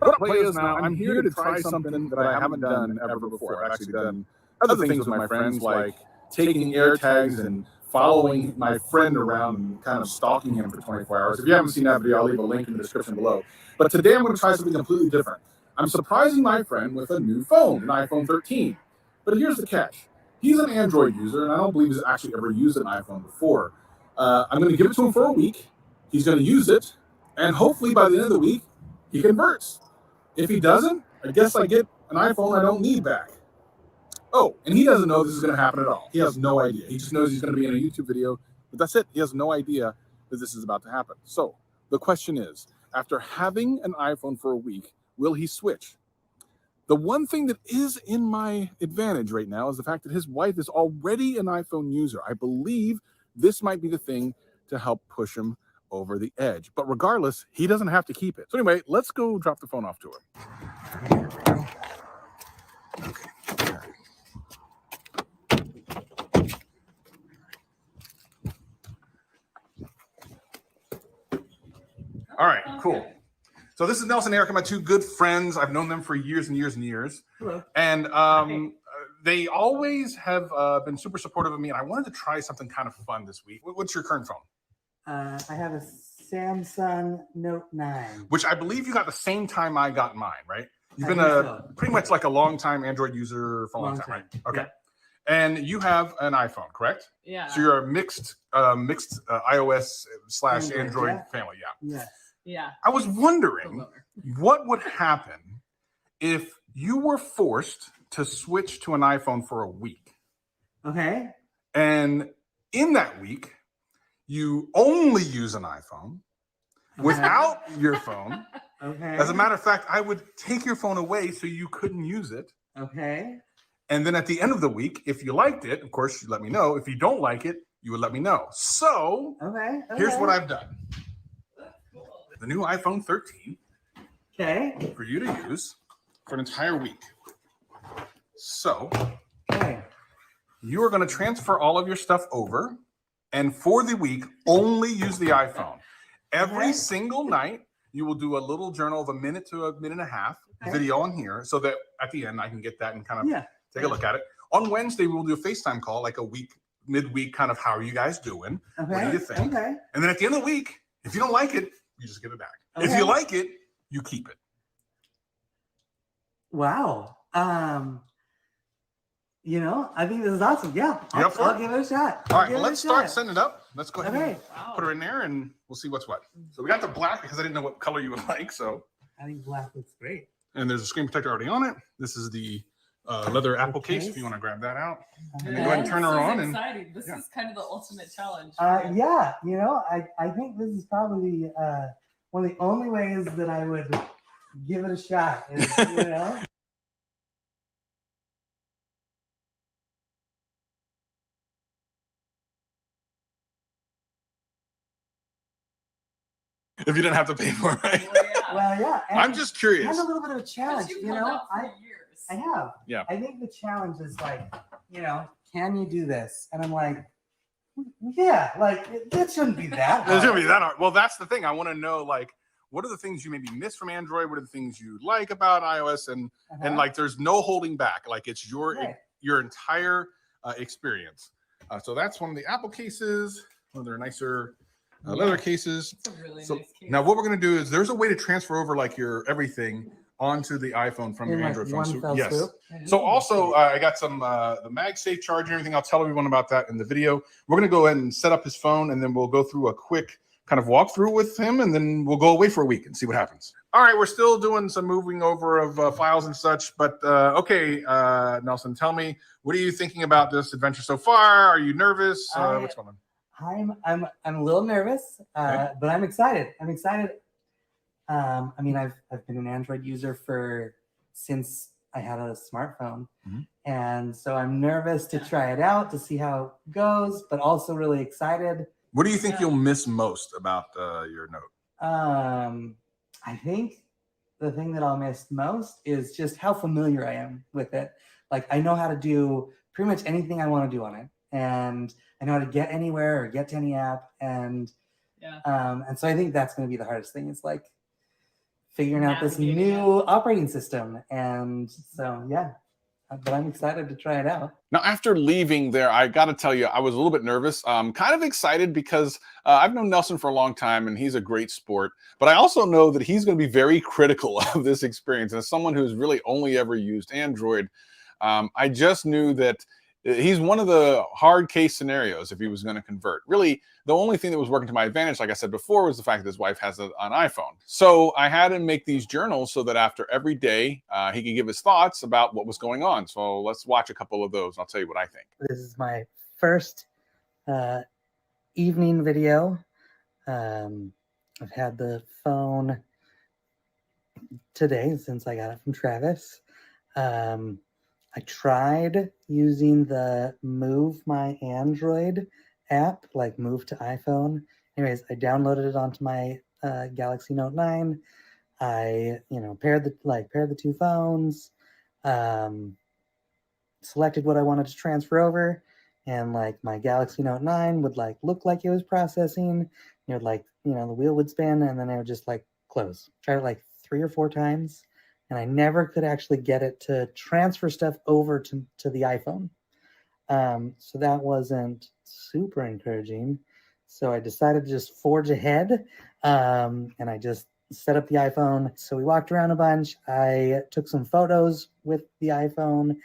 What up, players? Now, I'm here to try something that I haven't done ever before. I've actually done other things with my friends, like taking air tags and following my friend around and kind of stalking him for 24 hours. If you haven't seen that video, I'll leave a link in the description below. But today I'm going to try something completely different. I'm surprising my friend with a new phone, an iPhone 13. But here's the catch. He's an Android user, and I don't believe he's actually ever used an iPhone before. I'm going to give it to him for a week. He's going to use it, and hopefully by the end of the week, he converts. If he doesn't, I guess I get an iPhone I don't need back. Oh, and he doesn't know this is going to happen at all. He has no idea. He just knows he's going to be in a YouTube video, but that's it. He has no idea that this is about to happen. So the question is, after having an iPhone for a week, will he switch? The one thing that is in my advantage right now is the fact that his wife is already an iPhone user. I believe this might be the thing to help push him over the edge. But regardless, he doesn't have to keep it. So anyway, let's go drop the phone off to him. Here we go. Okay. All right, cool. So this is Nelson and Erica, my two good friends. I've known them for years and years and years. Hello. And they always have been super supportive of me, and I wanted to try something kind of fun this week. What's your current phone? I have a Samsung Note 9. Which I believe you got the same time I got mine, right? You've been pretty much like a long-time Android user for a long time, right? Okay. Yeah. And you have an iPhone, correct? Yeah. So you're a mixed iOS / Android family, yeah. Yes. Yeah. I was wondering what would happen if you were forced to switch to an iPhone for a week. Okay. And in that week, you only use an iPhone without your phone. Okay. As a matter of fact, I would take your phone away so you couldn't use it. Okay. And then at the end of the week, if you liked it, of course, you let me know. If you don't like it, you would let me know. So here's what I've done. The new iPhone 13 for you to use for an entire week. So you are going to transfer all of your stuff over, and for the week, only use the iPhone. Every single night, you will do a little journal of a minute to a minute and a half video on here, so that at the end, I can get that and kind of take a look at it. On Wednesday, we will do a FaceTime call, like a week, midweek, kind of how are you guys doing? What do you think? And then at the end of the week, if you don't like it, you just give it back. If you like it, you keep it. Wow. You know, I think this is awesome. Yeah. I'll give it a shot. All right, well, let's start setting it up. Let's go ahead and put her in there, and we'll see what's what. So we got the black because I didn't know what color you would like. So I think black looks great. And there's a screen protector already on it. This is the leather Apple case. If you want to grab that out, and then go ahead and turn her on. And exciting. This is kind of the ultimate challenge. Yeah. You know, I think this is probably one of the only ways that I would give it a shot. Is, you know. if you didn't have to pay for it, right? Well, yeah. I'm just curious. It has a little bit of a challenge, you know. I have. Yeah. I think the challenge is like, you know, can you do this? And I'm like, yeah, like that shouldn't be that hard. It shouldn't be that hard. Well, that's the thing. I want to know, like, what are the things you maybe miss from Android? What are the things you like about iOS? And like, there's no holding back. Like, it's your entire experience. So that's one of the Apple cases. One of their nicer leather cases. It's a really So nice case. now what we're going to do is there's a way to transfer over like your everything onto the iPhone from your Android phone. So, yes. So also I got some the MagSafe charge and everything. I'll tell everyone about that in the video. We're going to go ahead and set up his phone, and then we'll go through a quick kind of walkthrough with him, and then we'll go away for a week and see what happens. All right, we're still doing some moving over of files and such, but okay, Nelson, tell me, what are you thinking about this adventure so far? Are you nervous? What's going on? I'm a little nervous, but I'm excited. I'm excited. I mean, I've been an Android user since I had a smartphone, and so I'm nervous to try it out to see how it goes, but also really excited. What do you think you'll miss most about your Note? I think the thing that I'll miss most is just how familiar I am with it. Like, I know how to do pretty much anything I want to do on it, and I know how to get anywhere or get to any app, and so I think that's going to be the hardest thing. It's like figuring out this new operating system, and so but I'm excited to try it out. Now, after leaving there, I got to tell you, I was a little bit nervous. Kind of excited because I've known Nelson for a long time, and he's a great sport. But I also know that he's going to be very critical of this experience. As someone who's really only ever used Android, I just knew that he's one of the hard case scenarios if he was going to convert. Really, the only thing that was working to my advantage, like I said before, was the fact that his wife has an iPhone. So I had him make these journals so that after every day, he could give his thoughts about what was going on. So let's watch a couple of those. I'll tell you what I think. This is my first evening video. I've had the phone today since I got it from Travis. I tried using the Move My Android app, like Move to iPhone. Anyways, I downloaded it onto my Galaxy Note 9. I, paired the two phones, selected what I wanted to transfer over, and like my Galaxy Note 9 would like look like it was processing. It would like, the wheel would spin, and then it would just like close. Tried it like 3 or 4 times. And I never could actually get it to transfer stuff over to the iPhone. So that wasn't super encouraging. So I decided to just forge ahead, and I just set up the iPhone. So we walked around a bunch. I took some photos with the iPhone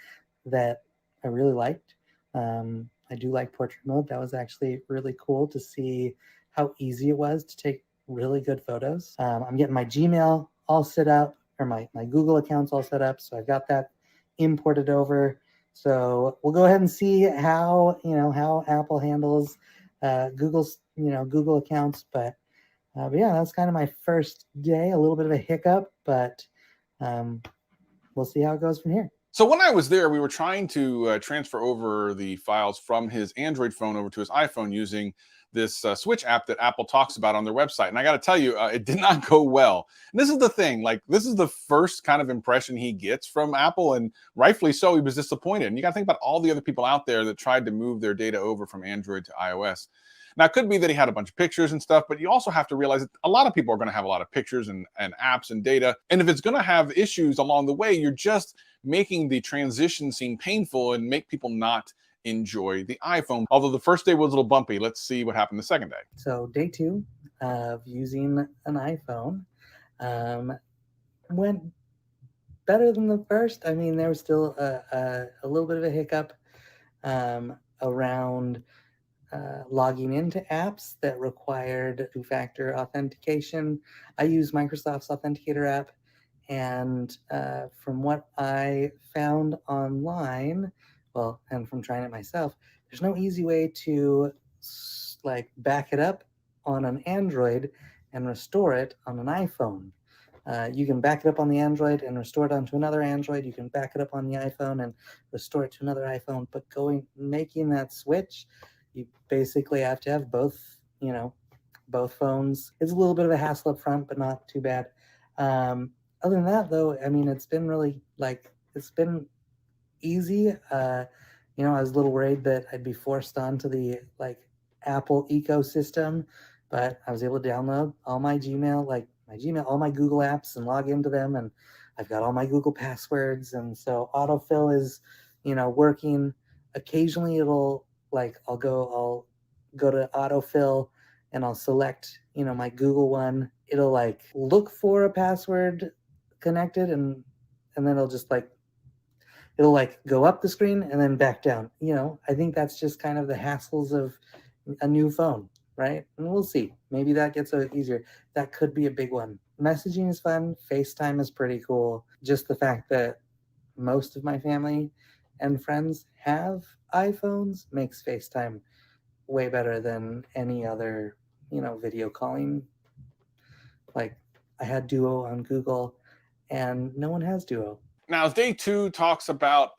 that I really liked. I do like portrait mode. That was actually really cool to see how easy it was to take really good photos. I'm getting my Gmail all set up, or my Google account's all set up, so I've got that imported over. So we'll go ahead and see how Apple handles Google's Google accounts. But yeah, that's kind of my first day. A little bit of a hiccup, but we'll see how it goes from here. So when I was there, we were trying to transfer over the files from his Android phone over to his iPhone using this Switch app that Apple talks about on their website. And I got to tell you, it did not go well. And this is the thing, like, this is the first kind of impression he gets from Apple, and rightfully so. He was disappointed. And you got to think about all the other people out there that tried to move their data over from Android to iOS. Now, it could be that he had a bunch of pictures and stuff, but you also have to realize that a lot of people are going to have a lot of pictures and apps and data. And if it's going to have issues along the way, you're just making the transition seem painful and make people not enjoy the iPhone. Although the first day was a little bumpy. Let's see what happened the second day. So day 2 of using an iPhone went better than the first. I mean, there was still a little bit of a hiccup around logging into apps that required 2-factor authentication. I use Microsoft's Authenticator app, and from what I found online, and from trying it myself, there's no easy way to like back it up on an Android and restore it on an iPhone. You can back it up on the Android and restore it onto another Android. You can back it up on the iPhone and restore it to another iPhone. But making that switch, you basically have to have both phones. It's a little bit of a hassle up front, but not too bad. Other than that, though, I mean, it's been really it's been easy. I was a little worried that I'd be forced onto the Apple ecosystem, but I was able to download all my Gmail, my Gmail, all my Google apps and log into them, and I've got all my Google passwords, and so autofill is, working. Occasionally it'll I'll go to autofill and I'll select, my Google one. It'll look for a password connected, and then it'll just it'll go up the screen and then back down. I think that's just kind of the hassles of a new phone, right? And we'll see. Maybe that gets easier. That could be a big one. Messaging is fun. FaceTime is pretty cool. Just the fact that most of my family and friends have iPhones makes FaceTime way better than any other, video calling. I had Duo on Google, and no one has Duo. Now, day 2 talks about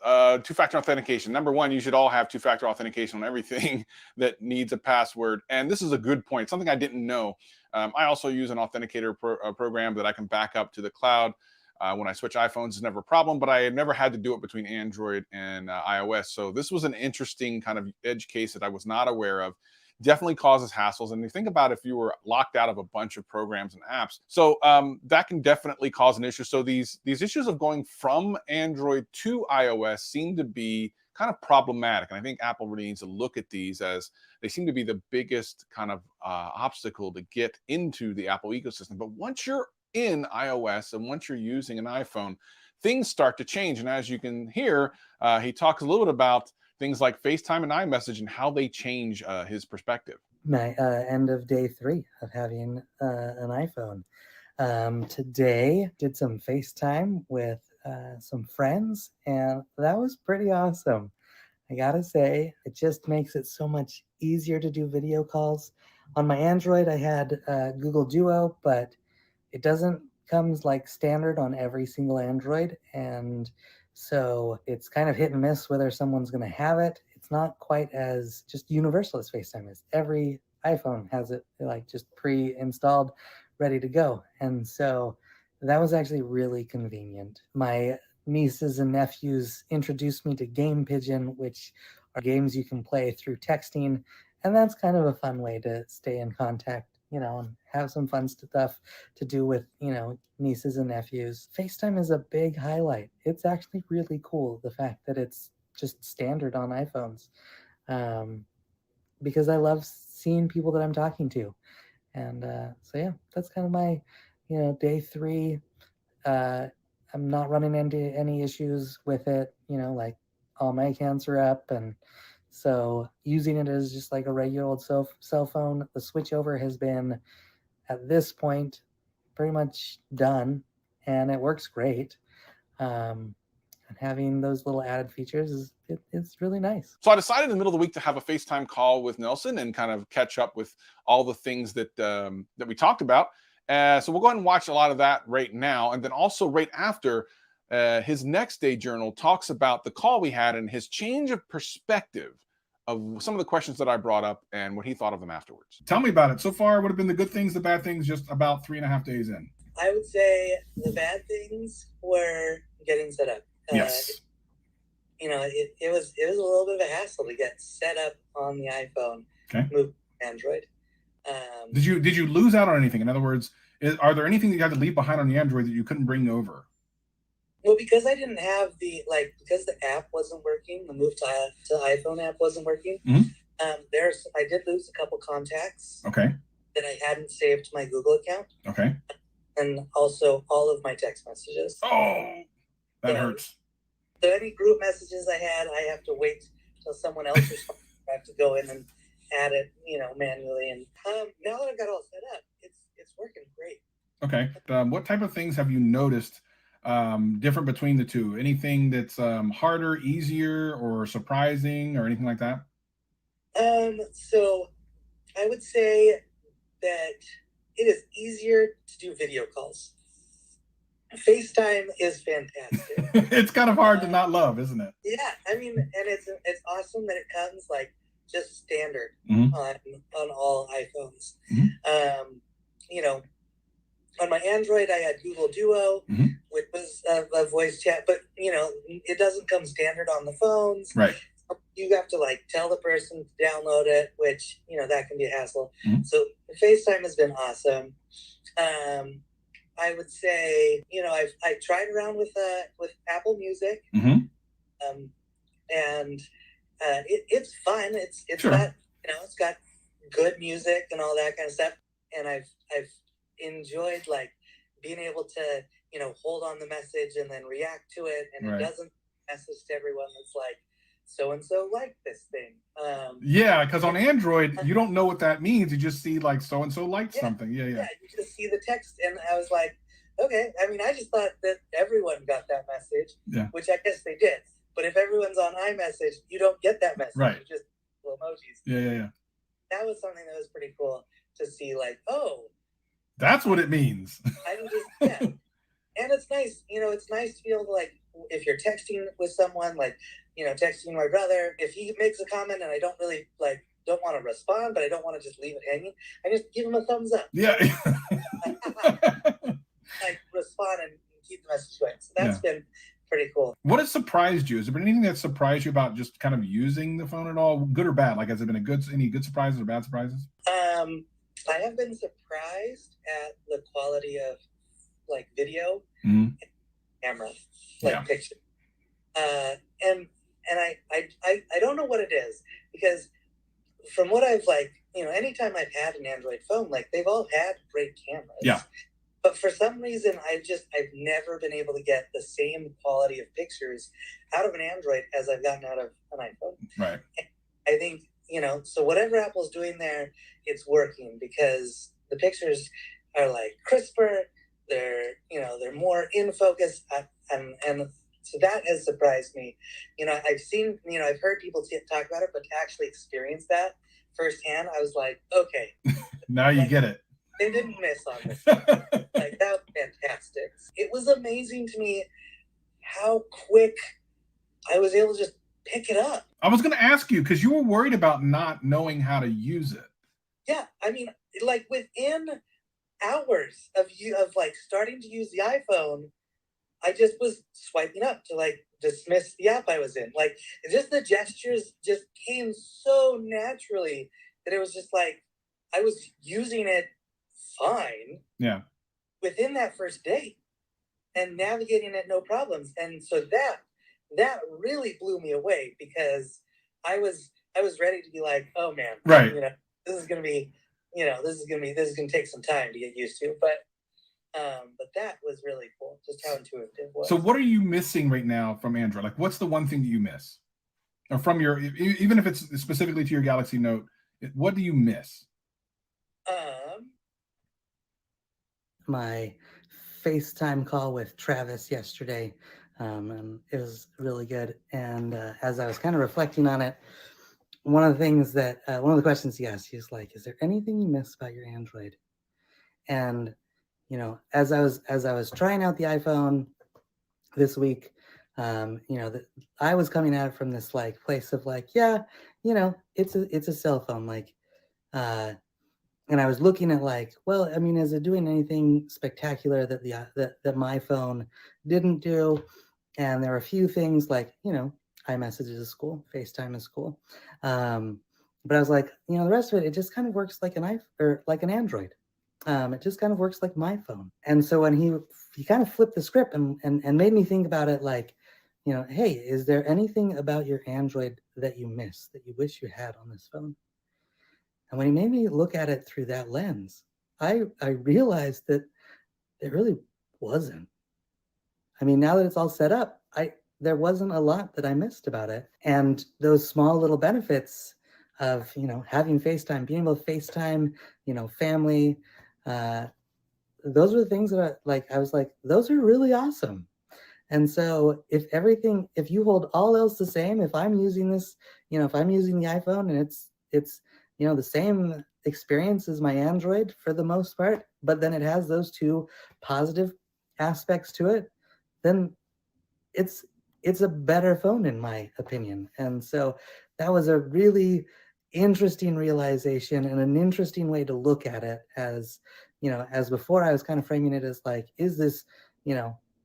two-factor authentication. Number 1, you should all have two-factor authentication on everything that needs a password. And this is a good point, something I didn't know. I also use an authenticator program that I can back up to the cloud. When I switch iPhones, it's never a problem, but I had never had to do it between Android and iOS. So this was an interesting kind of edge case that I was not aware of. Definitely causes hassles. And you think about if you were locked out of a bunch of programs and apps. So that can definitely cause an issue. So these issues of going from Android to iOS seem to be kind of problematic. And I think Apple really needs to look at these, as they seem to be the biggest kind of obstacle to get into the Apple ecosystem. But once you're in iOS and once you're using an iPhone, things start to change. And as you can hear, he talks a little bit about things like FaceTime and iMessage and how they change his perspective. My end of day 3 of having an iPhone. Today, did some FaceTime with some friends, and that was pretty awesome. I gotta say, it just makes it so much easier to do video calls. On my Android, I had Google Duo, but it doesn't come standard on every single Android, and so it's kind of hit and miss whether someone's going to have it. It's not quite as just universal as FaceTime is. Every iPhone has it just pre-installed, ready to go. And so that was actually really convenient. My nieces and nephews introduced me to Pigeon, which are games you can play through texting. And that's kind of a fun way to stay in contact, and have some fun stuff to do with, nieces and nephews. FaceTime is a big highlight. It's actually really cool, the fact that it's just standard on iPhones, because I love seeing people that I'm talking to. And so, yeah, that's kind of my, day 3. I'm not running into any issues with it, all my accounts are up, and so using it as just a regular old cell phone. The switchover has been, at this point, pretty much done, and it works great. And having those little added features it's really nice. So I decided in the middle of the week to have a FaceTime call with Nelson and kind of catch up with all the things that that we talked about. So we'll go ahead and watch a lot of that right now, and then also right after, his next day journal talks about the call we had and his change of perspective of some of the questions that I brought up and what he thought of them afterwards. Tell me about it. So far, what have been the good things, the bad things, just about 3.5 days in? I would say the bad things were getting set up. Yes. It was a little bit of a hassle to get set up on the iPhone. Okay. Move to Android. Did you lose out on anything? In other words, are there anything that you had to leave behind on the Android that you couldn't bring over? Well, because I didn't have because the app wasn't working, the move to iPhone app wasn't working. Mm-hmm. I did lose a couple contacts. Okay. That I hadn't saved to my Google account. Okay. And also all of my text messages. Oh, that hurts. So any group messages I had, I have to wait till someone else responds. I have to go in and add it, manually. And now that I've got all set up, it's working great. Okay. What type of things have you noticed different between the two? Anything that's harder, easier, or surprising, or anything like that? So I would say that it is easier to do video calls. FaceTime is fantastic. It's kind of hard to not love, isn't it? Yeah, I mean, and it's awesome that it comes just standard on all iPhones. Mm-hmm. On my Android, I had Google Duo, which was a voice chat, but it doesn't come standard on the phones. Right. You have to tell the person to download it, which that can be a hassle. Mm-hmm. So FaceTime has been awesome. I would say, I tried around with Apple Music, Mhm. and it's fun. It's Sure. got it's got good music and all that kind of stuff. And I've enjoyed like being able to hold on the message and then react to it, and Right. it doesn't message to everyone that's like so and so like this thing. Yeah, because on Android you don't know what that means. You just see like so and so liked something. Yeah. Yeah, you just see the text, and I was like, okay. I mean, I just thought that everyone got that message, Yeah. which I guess they did. But if everyone's on iMessage, you don't get that message. Right. You just little emojis. Yeah. That was something that was pretty cool to see. Like, oh, that's what it means. I can just and it's nice. It's nice to be able to, like, if you're texting with someone, like, texting my brother, if he makes a comment and I don't really don't want to respond, but I don't want to just leave it hanging, I just give him a thumbs up. Yeah. Like, respond and keep the message going. So that's been pretty cool. What has surprised you? Has there been anything that surprised you about just kind of using the phone at all, good or bad? Like, has there been any good surprises or bad surprises? I have been surprised at the quality of like video and camera, picture. And I don't know what it is, because from what I've anytime I've had an Android phone, like, they've all had great cameras. Yeah. But for some reason, I've never been able to get the same quality of pictures out of an Android as I've gotten out of an iPhone. Right. And I think, so whatever Apple's doing there, it's working, because the pictures are like crisper. They're more in focus, and so that has surprised me. I've seen, I've heard people talk about it, but to actually experience that firsthand, I was like, okay. Now you get it. They didn't miss on this. Like, that was fantastic. It was amazing to me how quick I was able to just pick it up. I was going to ask you, because you were worried about not knowing how to use it. Yeah, I mean, like, within hours of starting to use the iPhone, I just was swiping up to like dismiss the app I was in. Like, just the gestures just came so naturally that it was just like I was using it fine. Yeah. Within that first day, and navigating it no problems. And so that really blew me away, because I was ready to be like, oh man, right. This is gonna take some time to get used to. But that was really cool, just how intuitive it was. So what are you missing right now from Android? Like, what's the one thing that you miss? Or from your, even if it's specifically to your Galaxy Note, what do you miss? My FaceTime call with Travis yesterday, and it was really good. And as I was kind of reflecting on it, one of the questions he asked, he's like, "Is there anything you miss about your Android?" And as I was trying out the iPhone this week, I was coming at it from this like place of like, it's a cell phone, like, and I was looking at like, well, I mean, is it doing anything spectacular that my phone didn't do? And there are a few things like, iMessage is cool, FaceTime is cool, but I was like, the rest of it just kind of works like an Android. It just kind of works like my phone. And so when he kind of flipped the script and made me think about it, like, hey, is there anything about your Android that you miss, that you wish you had on this phone? And when he made me look at it through that lens, I realized that there really wasn't. I mean, now that it's all set up, there wasn't a lot that I missed about it. And those small little benefits of, having FaceTime, being able to FaceTime, family, those were the things that I was like, those are really awesome. And so if you hold all else the same, if I'm using this, if I'm using the iPhone and it's the same experience as my Android for the most part, but then it has those two positive aspects to it, then it's a better phone in my opinion. And so that was a really interesting realization and an interesting way to look at it, as before I was kind of framing it as like, is this,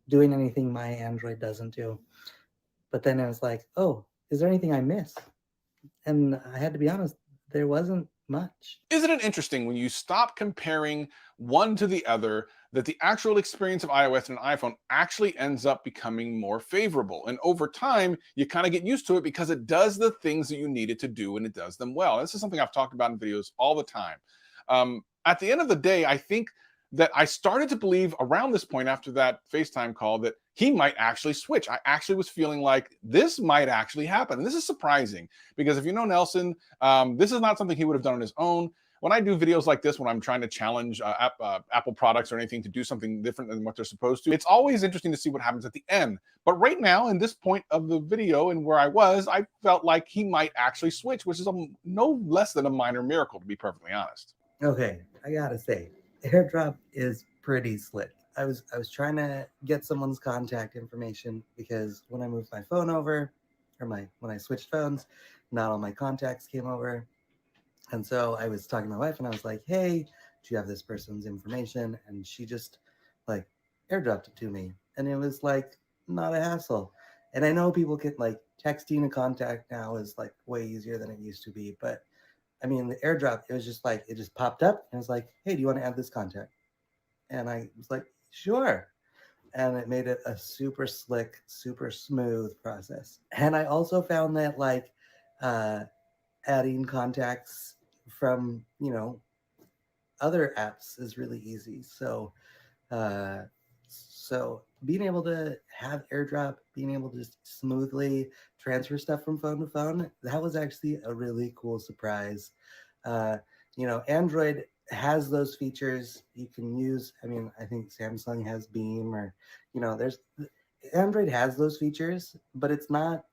doing anything my Android doesn't do? But then I was like, oh, is there anything I miss? And I had to be honest, there wasn't much. Isn't it interesting when you stop comparing one to the other that the actual experience of iOS and an iPhone actually ends up becoming more favorable. And over time, you kind of get used to it because it does the things that you need it to do and it does them well. This is something I've talked about in videos all the time. At the end of the day, I think that I started to believe around this point after that FaceTime call that he might actually switch. I actually was feeling like this might actually happen. And this is surprising because if you know Nelson, this is not something he would have done on his own. When I do videos like this, when I'm trying to challenge Apple products or anything to do something different than what they're supposed to, it's always interesting to see what happens at the end. But right now, in this point of the video and where I was, I felt like he might actually switch, which is no less than a minor miracle, to be perfectly honest. Okay, I gotta say, AirDrop is pretty slick. I was trying to get someone's contact information because when I moved my phone over, or when I switched phones, not all my contacts came over. And so I was talking to my wife and I was like, hey, do you have this person's information? And she just like airdropped it to me. And it was like not a hassle. And I know people get like texting a contact now is like way easier than it used to be. But I mean, the airdrop, it was just like, it just popped up and it was like, hey, do you want to add this contact? And I was like, sure. And it made it a super slick, super smooth process. And I also found that like adding contacts from, other apps is really easy. So being able to have AirDrop, being able to just smoothly transfer stuff from phone to phone, that was actually a really cool surprise. Android has those features you can use. I mean, I think Samsung has Beam or, Android has those features, but it's not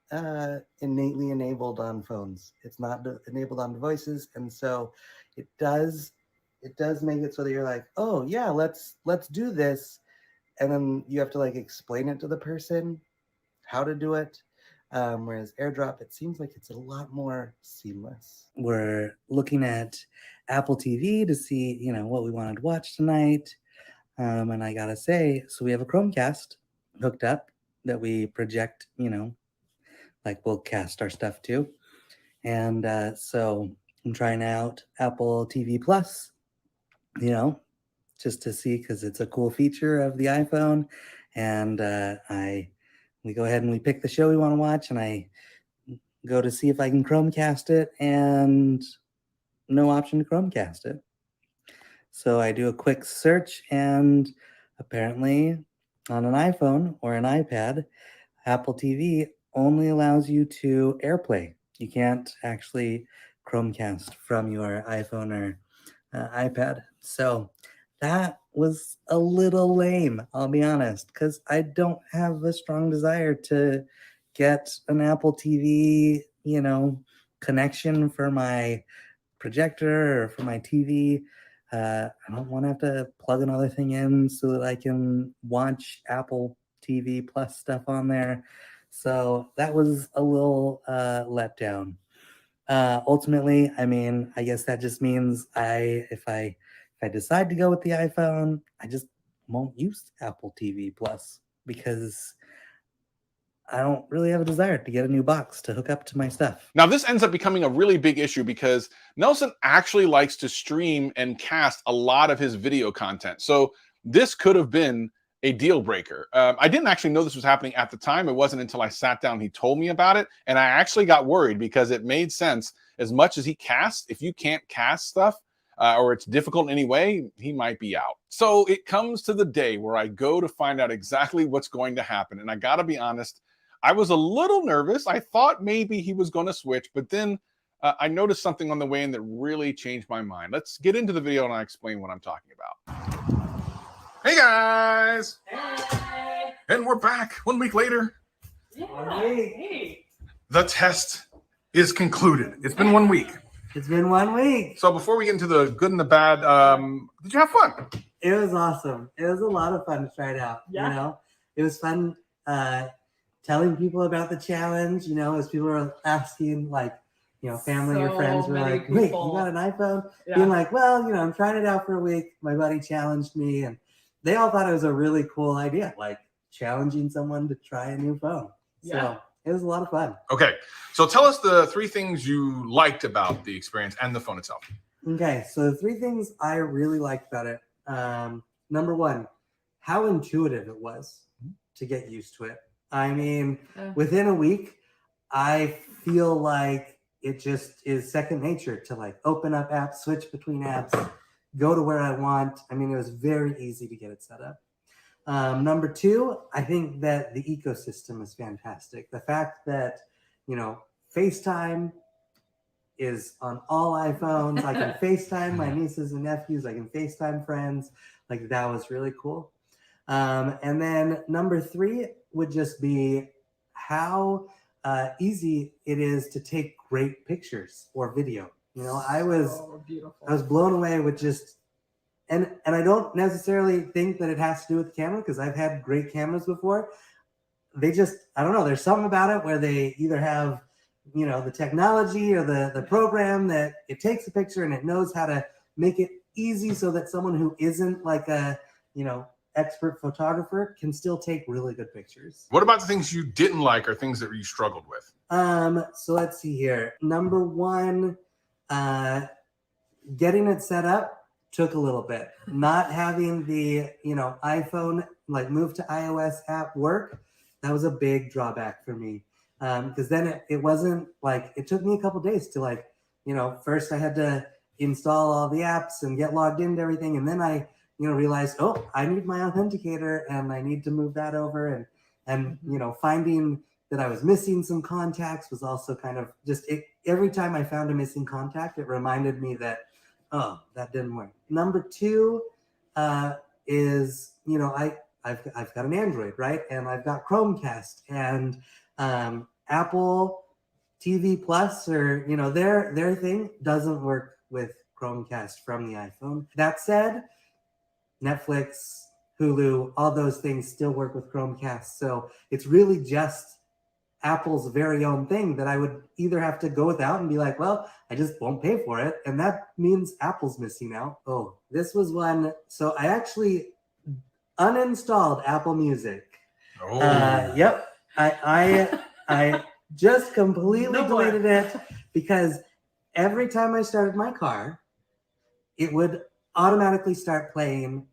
innately enabled on phones. It's not enabled on devices. And so it does make it so that you're like, oh yeah, let's do this. And then you have to like explain it to the person how to do it. Whereas AirDrop, it seems like it's a lot more seamless. We're looking at Apple TV to see, what we wanted to watch tonight. And I gotta say, so we have a Chromecast hooked up that we project, like we'll cast our stuff to. And so I'm trying out Apple TV Plus, just to see, because it's a cool feature of the iPhone. And we go ahead and we pick the show we want to watch, and I go to see if I can Chromecast it, and no option to Chromecast it. So I do a quick search, and apparently on an iPhone or an iPad, Apple TV only allows you to AirPlay. You can't actually Chromecast from your iPhone or iPad. So that was a little lame, I'll be honest, because I don't have a strong desire to get an Apple TV, connection for my projector or for my TV. I don't want to have to plug another thing in so that I can watch Apple TV Plus stuff on there. So that was a little let down. Ultimately, I mean, I guess that just means if I decide to go with the iPhone, I just won't use Apple TV Plus because I don't really have a desire to get a new box to hook up to my stuff. Now, this ends up becoming a really big issue because Nelson actually likes to stream and cast a lot of his video content. So this could have been a deal breaker. I didn't actually know this was happening at the time. It wasn't until I sat down, he told me about it. And I actually got worried because it made sense. As much as he casts, if you can't cast stuff, or it's difficult in any way, he might be out. So it comes to the day where I go to find out exactly what's going to happen. And I gotta be honest, I was a little nervous. I thought maybe he was going to switch, but then I noticed something on the way in that really changed my mind. Let's get into the video and I'll explain what I'm talking about. Hey guys! Hey. And we're back 1 week later. Yeah. 1 week. Hey. The test is concluded. It's been 1 week. It's been 1 week. So before we get into the good and the bad, did you have fun? It was awesome. It was a lot of fun to try it out. Yeah. It was fun telling people about the challenge, as people were asking, like, family or So friends were many like, wait, you people. got an iPhone? Yeah. Being like, well, I'm trying it out for a week. My buddy challenged me, and they all thought it was a really cool idea, like challenging someone to try a new phone. Yeah. So it was a lot of fun. Okay, so tell us the 3 things you liked about the experience and the phone itself. Okay, so the 3 things I really liked about it. number one, how intuitive it was to get used to it. I mean, within a week, I feel like it just is second nature to like open up apps, switch between apps, go to where I want. I mean, it was very easy to get it set up. Number two, I think that the ecosystem is fantastic. The fact that, FaceTime is on all iPhones. I can FaceTime my nieces and nephews. I can FaceTime friends. Like, that was really cool. And then number three would just be how easy it is to take great pictures or video. I was blown away with just, and I don't necessarily think that it has to do with the camera, because I've had great cameras before. They just, I don't know, there's something about it where they either have, the technology or the program that it takes a picture and it knows how to make it easy so that someone who isn't like a, expert photographer can still take really good pictures. What about the things you didn't like or things that you struggled with? So let's see here. Number one, getting it set up took a little bit. Not having the, iPhone like move to iOS app work, that was a big drawback for me. Because then it wasn't like, it took me a couple days to like, first I had to install all the apps and get logged into everything. And then I, realized, oh, I need my authenticator and I need to move that over. And finding that I was missing some contacts was also kind of just, every time I found a missing contact, it reminded me that, oh, that didn't work. Number two is, I've got an Android, right? And I've got Chromecast and Apple TV Plus, or their thing doesn't work with Chromecast from the iPhone. That said, Netflix, Hulu, all those things still work with Chromecast. So it's really just Apple's very own thing that I would either have to go without and be like, well, I just won't pay for it. And that means Apple's missing out. Oh, this was one. So I actually uninstalled Apple Music. Oh. Yep. I just completely deleted it because every time I started my car, it would automatically start playing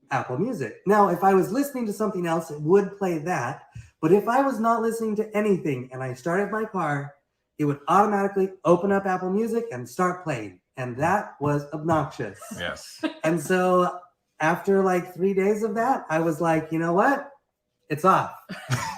Apple Music. Now, if I was listening to something else, it would play that. But if I was not listening to anything and I started my car, it would automatically open up Apple Music and start playing. And that was obnoxious. Yes. And so after like 3 days of that, I was like, you know what? It's off.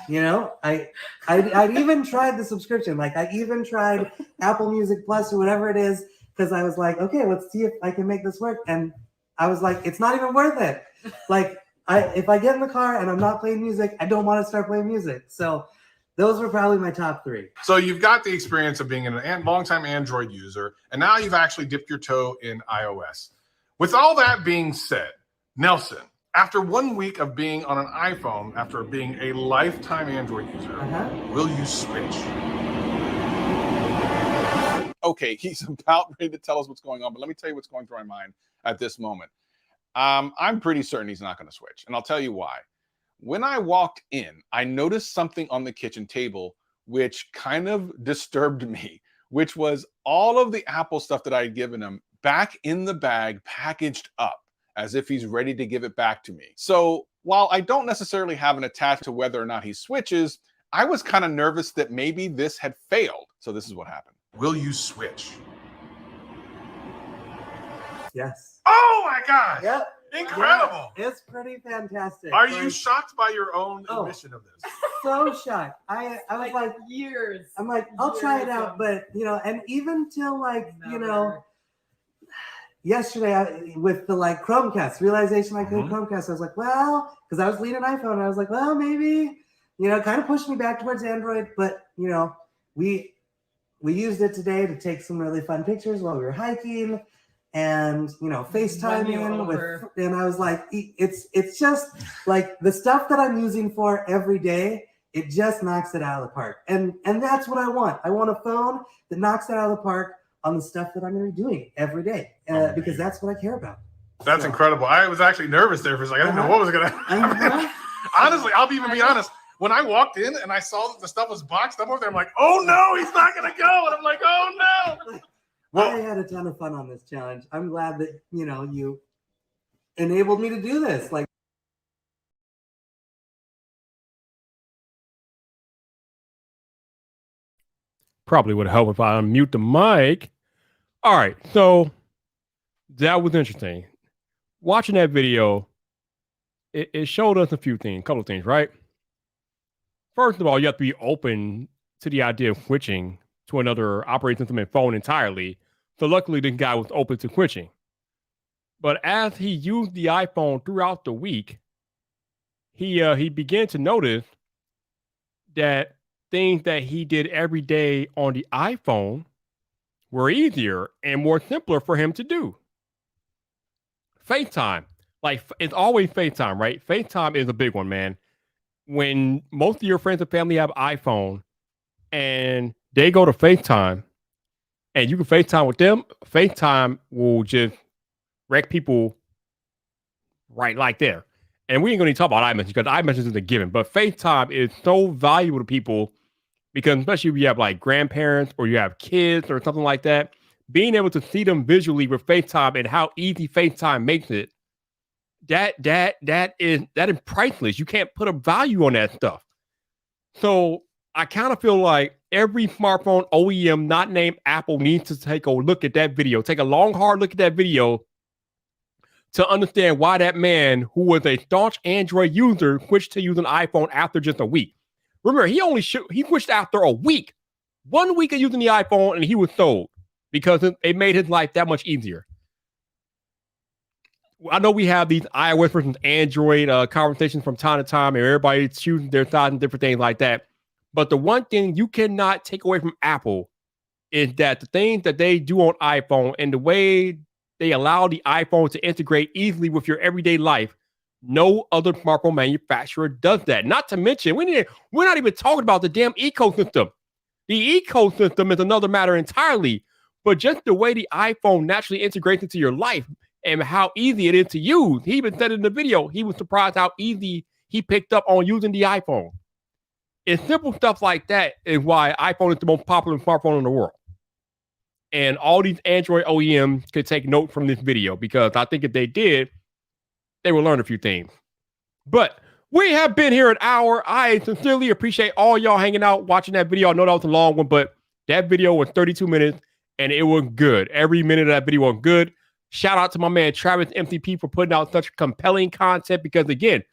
I'd even tried the subscription. Like I even tried Apple Music Plus or whatever it is, because I was like, okay, let's see if I can make this work. And I was like, it's not even worth it. Like if I get in the car and I'm not playing music, I don't want to start playing music. So those were probably my top three. So you've got the experience of being a longtime Android user, and now you've actually dipped your toe in iOS. With all that being said, Nelson, after 1 week of being on an iPhone, after being a lifetime Android user, will you switch? Okay, he's about ready to tell us what's going on, but let me tell you what's going through my mind at this moment. I'm pretty certain he's not going to switch, and I'll tell you why. When I walked in, I noticed something on the kitchen table which kind of disturbed me, which was all of the Apple stuff that I had given him back in the bag, packaged up, as if he's ready to give it back to me. So while I don't necessarily have an attach to whether or not he switches, I was kind of nervous that maybe this had failed. So this is what happened. Will you switch? Yes. Oh my gosh. Yep. Incredible. Yeah, it's pretty fantastic. Are you shocked by your own admission of this? So shocked. I was like years. I'm like, I'll try it out, but and even till like, yesterday with the like Chromecast realization I could Chromecast, I was like, well, because I was leading iPhone, and I was like, well, maybe, kind of pushed me back towards Android, but we used it today to take some really fun pictures while we were hiking, and FaceTiming with, and I was like, it's just like the stuff that I'm using for every day, it just knocks it out of the park, and that's what I want. I want a phone that knocks it out of the park on the stuff that I'm going to be doing every day, because that's what I care about. That's incredible. I was actually nervous there for a second. I didn't know what was going to happen. Honestly, I'll even be honest. When I walked in and I saw that the stuff was boxed up over there, I'm like, oh no, he's not going to go. And I'm like, oh no. Well, I had a ton of fun on this challenge. I'm glad that, you enabled me to do this. Like, Probably would help if I unmute the mic. All right, so that was interesting. Watching that video, it showed us a couple of things, right? First of all, you have to be open to the idea of switching to another operating system and phone entirely. So luckily, this guy was open to switching. But as he used the iPhone throughout the week, he began to notice that things that he did every day on the iPhone were easier and more simpler for him to do. FaceTime. Like, it's always FaceTime, right? FaceTime is a big one, man. When most of your friends and family have iPhone and they go to FaceTime and you can FaceTime with them, FaceTime will just wreck people right like there. And we ain't going to talk about iMessage because iMessage is a given, but FaceTime is so valuable to people because especially if you have like grandparents or you have kids or something like that, being able to see them visually with FaceTime and how easy FaceTime makes it, that is priceless. You can't put a value on that stuff. So I kind of feel like every smartphone OEM not named Apple needs to take a look at that video, take a long, hard look at that video to understand why that man who was a staunch Android user switched to use an iPhone after just a week. Remember, he switched after a week, 1 week of using the iPhone, and he was sold because it made his life that much easier. I know we have these iOS versus Android conversations from time to time, and everybody's choosing their side and different things like that. But the one thing you cannot take away from Apple is that the things that they do on iPhone and the way they allow the iPhone to integrate easily with your everyday life, no other smartphone manufacturer does that. Not to mention, we're not even talking about the damn ecosystem. The ecosystem is another matter entirely, but just the way the iPhone naturally integrates into your life and how easy it is to use. He even said in the video, he was surprised how easy he picked up on using the iPhone. It's simple stuff like that is why iPhone is the most popular smartphone in the world. And all these Android OEMs could take note from this video because I think if they did, they would learn a few things. But we have been here an hour. I sincerely appreciate all y'all hanging out, watching that video. I know that was a long one, but that video was 32 minutes and it was good. Every minute of that video was good. Shout out to my man Travis MCP for putting out such compelling content because, again,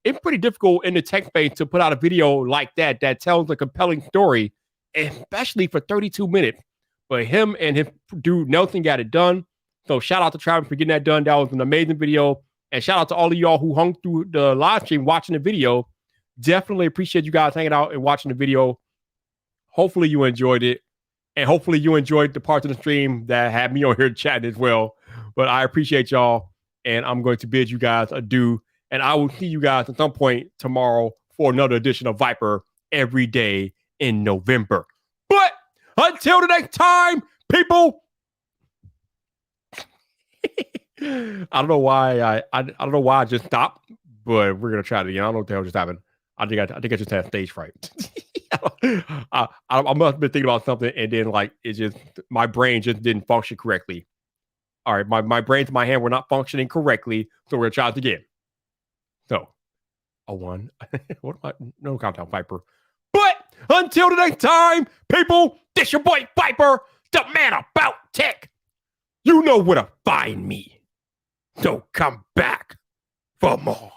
it's pretty difficult in the tech space to put out a video like that tells a compelling story, especially for 32 minutes. But him and his dude Nelson got it done. So shout out to Travis for getting that done. That was an amazing video. And shout out to all of y'all who hung through the live stream watching the video. Definitely appreciate you guys hanging out and watching the video. Hopefully you enjoyed it. And hopefully you enjoyed the parts of the stream that had me on here chatting as well. But I appreciate y'all. And I'm going to bid you guys adieu. And I will see you guys at some point tomorrow for another edition of Viper every day in November. But until the next time, people. I don't know why I don't know why I just stopped, but we're gonna try it again. I don't know what the hell just happened. I think I just had stage fright. I must have been thinking about something, and then like it just my brain just didn't function correctly. All right, my brains and my hand were not functioning correctly, so we're gonna try it again. So, a one. What am I? No countdown, Viper. But until the next time, people, this your boy Viper, the man about tech. You know where to find me. So come back for more.